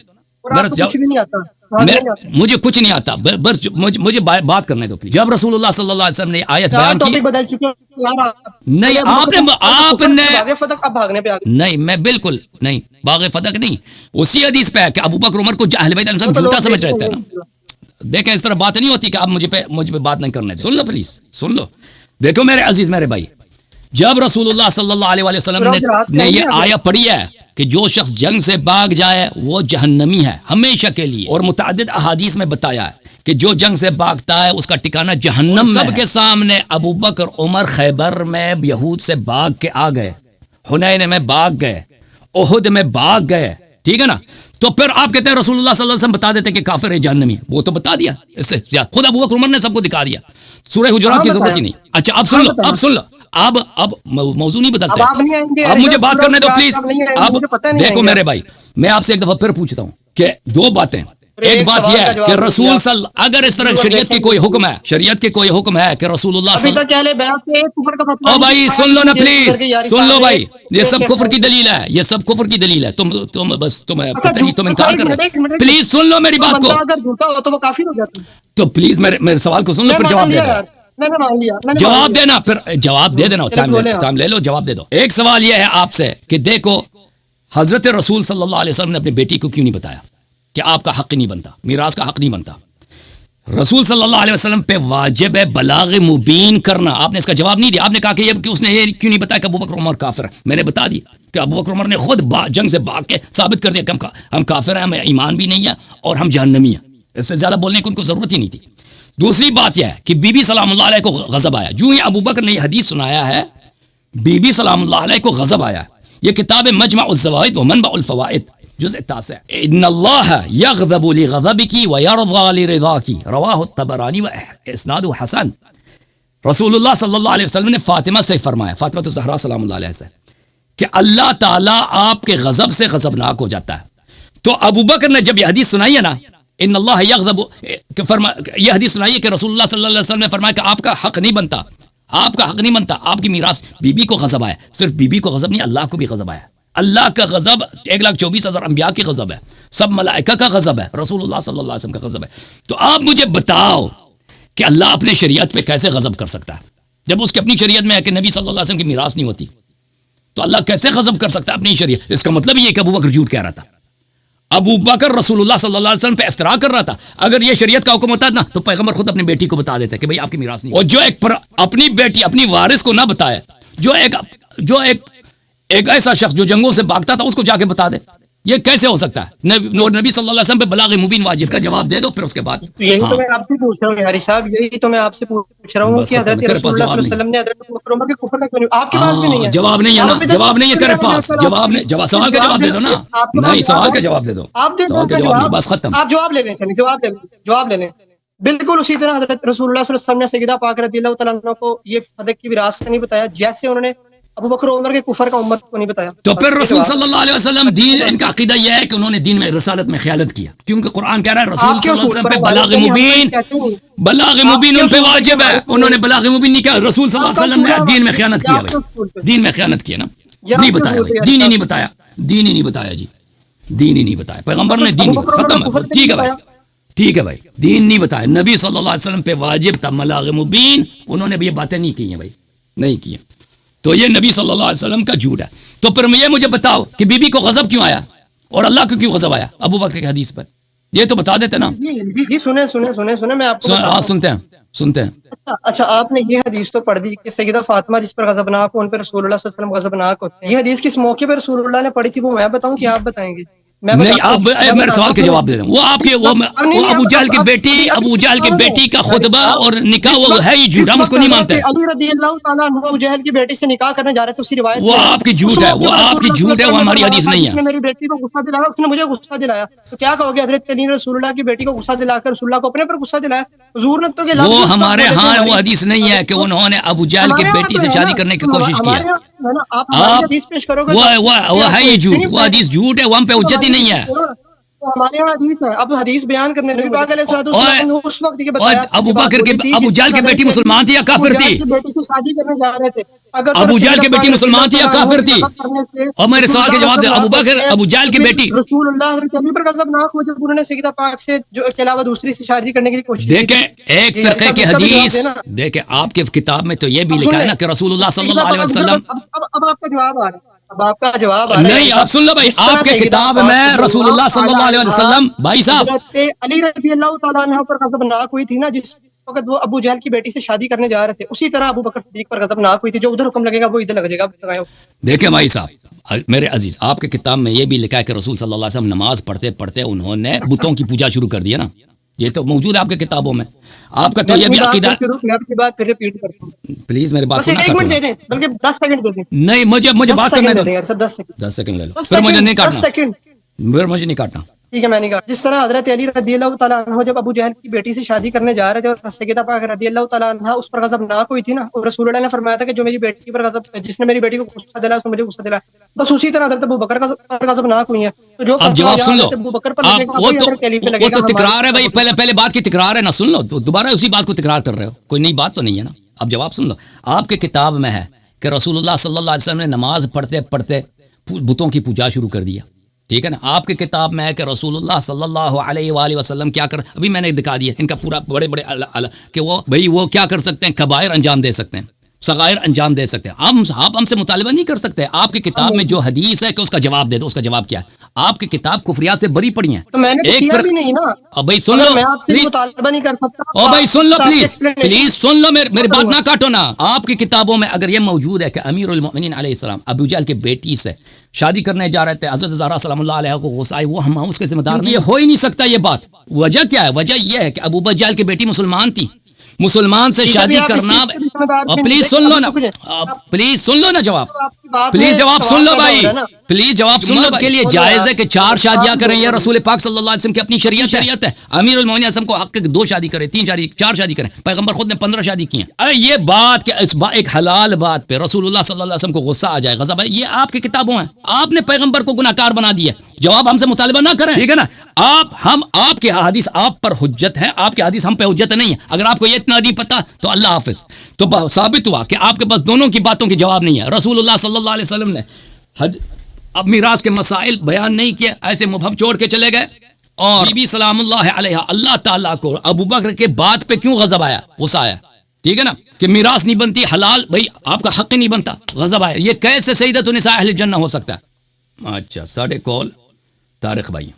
مجھے کچھ نہیں آتا, بس مجھے بات کرنے دو. جب رسول اللہ صلی اللہ علیہ وسلم نے آیت بیان کی, نہیں آپ نے نہیں, میں بالکل نہیں, باغ فتح نہیں, اسی حدیث پہ ہے کہ ابو بکر عمر کو اہل بیت علیہ السلام جھوٹا سمجھ رہے تھے نا. دیکھیں اس طرح بات نہیں ہوتی کہ آپ مجھ پہ بات نہیں کرنے دیں. سن لو پلیز, سن لو. دیکھو میرے عزیز میرے بھائی, جب رسول اللہ صلی اللہ علیہ وسلم نے یہ آیت پڑھی ہے کہ جو شخص جنگ سے بھاگ جائے وہ جہنمی ہے ہمیشہ کے لیے, اور متعدد احادیث میں بتایا ہے کہ جو جنگ سے بھاگتا ہے اس کا ٹھکانہ جہنم. سب کے سامنے ابو بکر عمر خیبر میں یہود سے بھاگ کے آ گئے, حنین میں بھاگ گئے, احد میں بھاگ گئے. ٹھیک ہے نا, تو پھر آپ کہتے ہیں رسول اللہ صلی اللہ علیہ وسلم بتا دیتے کہ کافر ہے جہنمی, وہ تو بتا دیا, اس سے خود ابو بکر عمر نے سب کو دکھا دیا. سورہ حجرات کی ضرورت ہی نہیں. اچھا اب سن لو, اب موضوع نہیں بدلتے, اب مجھے بات کرنے دو پلیز. اب دیکھو میرے بھائی, میں آپ سے ایک دفعہ پھر پوچھتا ہوں کہ دو باتیں. ایک بات یہ ہے کہ رسول صلی, اگر اس طرح شریعت کی کوئی حکم ہے, شریعت کے کوئی حکم ہے کہ رسول اللہ صلی اللہ, او بھائی سن لو نا پلیز, سن لو بھائی, یہ سب کفر کی دلیل ہے, یہ سب کفر کی دلیل ہے. تم بس تم انکار کر رہے, پلیز سن لو میری بات کو. تو پلیز میرے سوال کو سن لو پھر جواب دے دو. جواب دینا, پھر جواب دے دینا, ٹائم لے لو, جواب دے دو. ایک سوال یہ ہے آپ سے کہ دیکھو حضرت رسول صلی اللہ علیہ وسلم نے اپنی بیٹی کو کیوں نہیں بتایا کہ آپ کا حق نہیں بنتا, میراث کا حق نہیں بنتا. رسول صلی اللہ علیہ وسلم پہ واجب ہے بلاغ مبین کرنا. آپ نے اس کا جواب نہیں دیا. آپ نے کہا کہ اس نے یہ کیوں نہیں بتایا کہ ابو بکر عمر کافر ہے. میں نے بتا دیا کہ ابو بکر عمر نے خود جنگ سے بھاگ کے ثابت کر دیا کہ ہم کافر ہیں, ہمیں ایمان بھی نہیں ہے اور ہم جہنمی ہیں. اس سے زیادہ بولنے کی ان کو ضرورت ہی نہیں تھی. دوسری بات یہ ہے کہ بی بی سلام اللہ علیہ کو غضب آیا. جو ہی ابو بکر نے یہ حدیث سنایا ہے, بی بی سلام اللہ علیہ کو غضب آیا. یہ کتاب مجمع الزوائد و منبع الفوائد جزء 9 ان اللہ یغضب لغضبک ویرضى لرضاک, رواہ الطبرانی و اسناد حسن. رسول اللہ صلی اللہ علیہ وسلم نے فاطمہ سے فرمایا, فاطمہ الزہرا سلام اللہ علیہ سے, کہ اللہ تعالیٰ آپ کے غضب سے غضبناک ہو جاتا ہے. تو ابو بکر نے جب یہ حدیث سنائی ہے نا, ان اللہ یغضب یہ حدیث سنائیے کہ رسول اللہ صلی اللہ علیہ وسلم نے فرمایا کہ آپ کا حق نہیں بنتا، آپ کا حق نہیں بنتا، آپ کی میراث بی بی کو غضب آیا، صرف بی بی کو غضب نہیں، اللہ کو بھی غضب آیا، اللہ کا غضب 1,24,000 انبیاء کی غضب ہے، سب ملائکہ کا غضب ہے، رسول اللہ صلی اللہ علیہ وسلم کا غضب ہے. تو آپ مجھے بتاؤ کہ اللہ اپنے شریعت پہ کیسے غضب کر سکتا ہے جب اس کی اپنی شریعت میں ہے کہ نبی صلی اللہ علیہ وسلم کی میراث نہیں ہوتی؟ تو اللہ کیسے غضب کر سکتا ہے اپنی شریعت؟ اس کا مطلب یہ کہ ابو بکر جھوٹ کہہ رہا تھا، ابو بکر رسول اللہ صلی اللہ علیہ وسلم پہ افترا کر رہا تھا. اگر یہ شریعت کا حکم ہوتا نا تو پیغمبر خود اپنی بیٹی کو بتا دیتا کہ بھئی آپ کی میراث نہیں. اور جو ایک اپنی بیٹی اپنی وارث کو نہ بتائے، جو ایک ایسا شخص جو جنگوں سے بھاگتا تھا اس کو جا کے بتا دے، یہ کیسے ہو سکتا ہے؟ نبی صلی اللہ علیہ وسلم پہ بلاغ مبین واجب. کا جواب دے دو پھر اس کے بعد. یہی تو میں آپ سے پوچھ رہا ہوں یاری صاحب، یہی تو میں آپ سے پوچھ رہا ہوں کہ حضرت رسول اللہ صلی اللہ علیہ وسلم نے حضرت ابو بکر عمر کے کفر کا کیوں، آپ کے پاس بھی نہیں ہے جواب نہیں ہے نا، جواب نہیں ہے تیرے پاس، جواب نہیں، سوال کا جواب دے دو نا. نہیں، سوال کا جواب دے دو، آپ دے سوال کا جواب نہیں، بس ختم. آپ جواب لے لیں، چلیے جواب لے لیں. بالکل اسی طرح حضرت رسول اللہ صلی اللہ علیہ وسلم نے سیدہ پاک رضی اللہ تعالیٰ عنہ کو یہ فتح کی وراثت نہیں بتایا جیسے انہوں نے ابو بکر عمر کے کفر کا امت کو نہیں بتایا. تو پھر رسول صلی اللہ علیہ وسلم دین، ان کا عقیدہ یہ ہے کہ انہوں نے دین میں رسالت میں خیانت کیا، کیونکہ قرآن کہہ رہا ہے رسول صلی اللہ علیہ وسلم پہ بلاغ مبین ان پہ واجب ہے. انہوں نے بلاغ مبین نہیں کیا، رسول صلی اللہ علیہ وسلم نے دین میں خیانت کیا. بھائی دین میں خیانت کیا نا، نہیں بتایا بھائی، دین ہی نہیں بتایا، دین ہی نہیں بتایا جی، دین ہی نہیں بتایا پیغمبر نے، دین ختم ہے. ٹھیک ہے بھائی، ٹھیک ہے بھائی، دین نہیں بتایا، نبی صلی اللہ علیہ وسلم پہ واجب تھا بلاغ مبین، انہوں نے بھی یہ باتیں نہیں کی ہیں بھائی، نہیں کی ہیں. تو یہ نبی صلی اللہ علیہ وسلم کا جھوٹ ہے. تو پھر یہ مجھے بتاؤ کہ بی بی کو غضب کیوں آیا اور اللہ کو کیوں غضب آیا ابو بکر کی حدیث پر؟ یہ تو بتا دیتے نا. جی سنیں میں آپ کو سنتے ہیں. اچھا آپ نے یہ حدیث تو پڑھ دی کہ سیدہ فاطمہ جس پر غضبناک ہو ان پر رسول اللہ صلی اللہ علیہ وسلم غضبناک ہوتے ہیں. یہ حدیث کس موقع پر رسول اللہ نے پڑھی تھی وہ میں بتاؤں کہ آپ بتائیں گے؟ نہیں، آپ میرے سوال کے جواب دے دیں. وہ آپ کے وہ ابو جہل کی بیٹی کا خطبہ اور نکاح وہ ہے ہی جھوٹ، ہم اس کو نہیں مانتے. علی رضی اللہ تعالیٰ عنہ ابو جہل کی بیٹی سے نکاح کرنے جا رہے تھے، اسی روایت وہ آپ کی جھوٹ ہے، وہ آپ کی جھوٹ ہے، وہ ہماری حدیث نہیں ہے. میری بیٹی کو غصہ دلایا، اس نے مجھے غصہ دلایا، تو کیا کہو گے؟ حضرت علی نے رسول اللہ کی بیٹی کو غصہ دلا کر رسول اللہ کو اپنے پر غصہ دلایا. حضور نے تو وہ ہمارے ہاں وہ حدیث نہیں ہے کہ انہوں نے ابو جہل کی بیٹی سے شادی کرنے کی کوشش کی. وہ ہے یہ جھوٹ، وہ حدیث جھوٹ ہے، وہ ہم پہ حجت ہی نہیں ہے. ہمارے یہاں حدیث ہے، اب حدیث بیان کرنے اس وقت ابو بکر کے ابو جہل کی بیٹی مسلمان تھی یا کافر تھی؟ بیٹی سے شادی کرنے جا رہے تھے. ابو جہل کی بیٹی مسلمان تھی یا کافر تھی؟ اور میرے سوال کے جواب دے. ابو جہل کی بیٹی رسول اللہ پر غضبناک ہو جب انہوں نے سیدہ پاک سے جو کے علاوہ دوسری سے شادی کرنے کی کوشش. دیکھیں ایک فرقے کی حدیث، دیکھیں آپ کی کتاب میں تو یہ بھی لکھا ہے نا کہ رسول اللہ صلی اللہ علیہ وسلم. اب آپ کا جواب آ رہا ہے، اب آپ کا جواب آ رہا ہے. نہیں آپ سن لو بھائی، آپ کے کتاب میں رسول اللہ صلی اللہ علیہ وسلم بھائی صاحب علی رضی اللہ تعالیٰ عنہ پر غضبناک ہوئی تھی نا جس وقت وہ ابو جہل کی بیٹی سے شادی کرنے جا رہے تھے، اسی طرح ابو بکر صدیق پر غضبناک ہوئی تھی. جو ادھر حکم لگے گا وہ ادھر لگے گا. دیکھیں بھائی صاحب میرے عزیز، آپ کے کتاب میں یہ بھی لکھا ہے کہ رسول صلی اللہ علیہ وسلم نماز پڑھتے پڑھتے انہوں نے بتوں کی پوجا شروع کر دیا نا، یہ تو موجود ہے آپ کے کتابوں میں. آپ کا تو یہ بھی عقیدہ. پلیز میری بات ایک منٹ دے دیں، بلکہ 10 سیکنڈ دے دیں. نہیں مجھے بات کرنے دیں. 10 سیکنڈ لے لو، پھر مجھے نہیں کاٹنا، پھر مجھے نہیں کاٹنا. ٹھیک ہے میں نہیں کہا. جس طرح حضرت علی رضی اللہ تعالیٰ عنہ جب ابو جہل کی بیٹی سے شادی کرنے جا رہے تھے اور سیدہ پاک رضی اللہ تعالیٰ عنہ اس پر غضبناک ہوئی تھی نا، اور رسول اللہ نے فرمایا تھا کہ جو میری بیٹی پر غضب، جس نے میری بیٹی کو غصہ دلایا اس نے مجھے غصہ دلایا. بس اسی طرح حضرت ابو بکر پر غضبناک ہوئی ہیں. تو جو اب جواب سن لو، وہ تو تکرار ہے بھائی، پہلے بات کی تکرار ہے نا، سن لو دوبارہ اسی بات کو تکرار کر رہے ہو، کوئی نئی بات تو نہیں ہے نا. اب جواب سن لو. آپ کے کتاب میں ہے کہ رسول اللہ صلی اللہ علیہ وسلم نے نماز پڑھتے پڑھتے بتوں کی پوجا شروع کر دیا، ٹھیک ہے نا. آپ کی کتاب میں ہے کہ رسول اللہ صلی اللہ علیہ وآلہ وسلم کیا کر، ابھی میں نے دکھا دیا ان کا پورا بڑے کہ وہ کیا کر سکتے ہیں، کبائر انجام دے سکتے ہیں، صغائر انجام دے سکتے ہیں. آپ ہم سے مطالبہ نہیں کر سکتے. آپ کی کتاب میں جو حدیث ہے کہ اس کا جواب دے دو. اس کا جواب کیا ہے؟ آپ کی کتاب کفریات سے بری پڑی ہیں. ایک بھی نہیں نا بھائی سن لو، میں آپ سے مطالبہ نہیں کر سکتا. او بھائی سن لو پلیز سن لو، میری بات نہ کاٹو نا. آپ کی کتابوں میں اگر یہ موجود ہے کہ امیر المؤمنین علیہ السلام ابو جہل کی بیٹی سے شادی کرنے جا رہے تھے، حضرت زہرا سلام اللہ علیہ کو غصہ آئی، وہ ہم اس کے ذمہ دار نہیں. یہ ہو ہی نہیں سکتا یہ بات. وجہ کیا ہے؟ وجہ یہ ہے کہ ابو جہل کی بیٹی مسلمان تھی، مسلمان سے شادی کرنا. پلیز سن لو نا، پلیز سن لو نا جواب، پلیز جواب سن لو بھائی، پلیز جواب سن لو کے لیے جائز ہے کہ 4 شادیاں کریں، یہ رسول پاک صلی اللہ علیہ وسلم کی اپنی شریعت ہے. امیر المومنین اعظم کو حق ہے کہ 2 شادی کریں، 3 شادی، 4 شادی کریں. پیغمبر خود نے 15 شادی کی ہیں. یہ بات کہ ایک حلال بات پہ رسول اللہ صلی اللہ علیہ وسلم کو غصہ آ جائے، غضب ہے، یہ آپ کی کتابوں ہیں. آپ نے پیغمبر کو گناہ کار بنا دیا. جواب ہم سے مطالبہ نہ کریں، ٹھیک ہے نا. آپ کے حدیث آپ پر حجت ہے، آپ کے حدیث ہم پہ حجت نہیں ہے. اگر آپ کو یہ اتنا نہیں پتا تو اللہ حافظ. تو ثابت ہوا کہ آپ کے پاس دونوں کی باتوں کی جواب نہیں ہے. رسول اللہ صلی اللہ علیہ وسلم نے اب میراث کے مسائل بیان نہیں کیے، ایسے مبہم چھوڑ کے چلے گئے. اور بی بی سلام اللہ علیہ، اللہ تعالیٰ کو ابو بکر کے بات پہ کیوں غضب آیا، غصہ آیا، ٹھیک ہے نا، کہ میراث نہیں بنتی حلال، بھائی آپ کا حق ہی نہیں بنتا، غضب آیا. یہ کیسے سیدۃ النساء اہل الجنہ ہو سکتا ہے؟ اچھا، 3 کال طارق بھائی.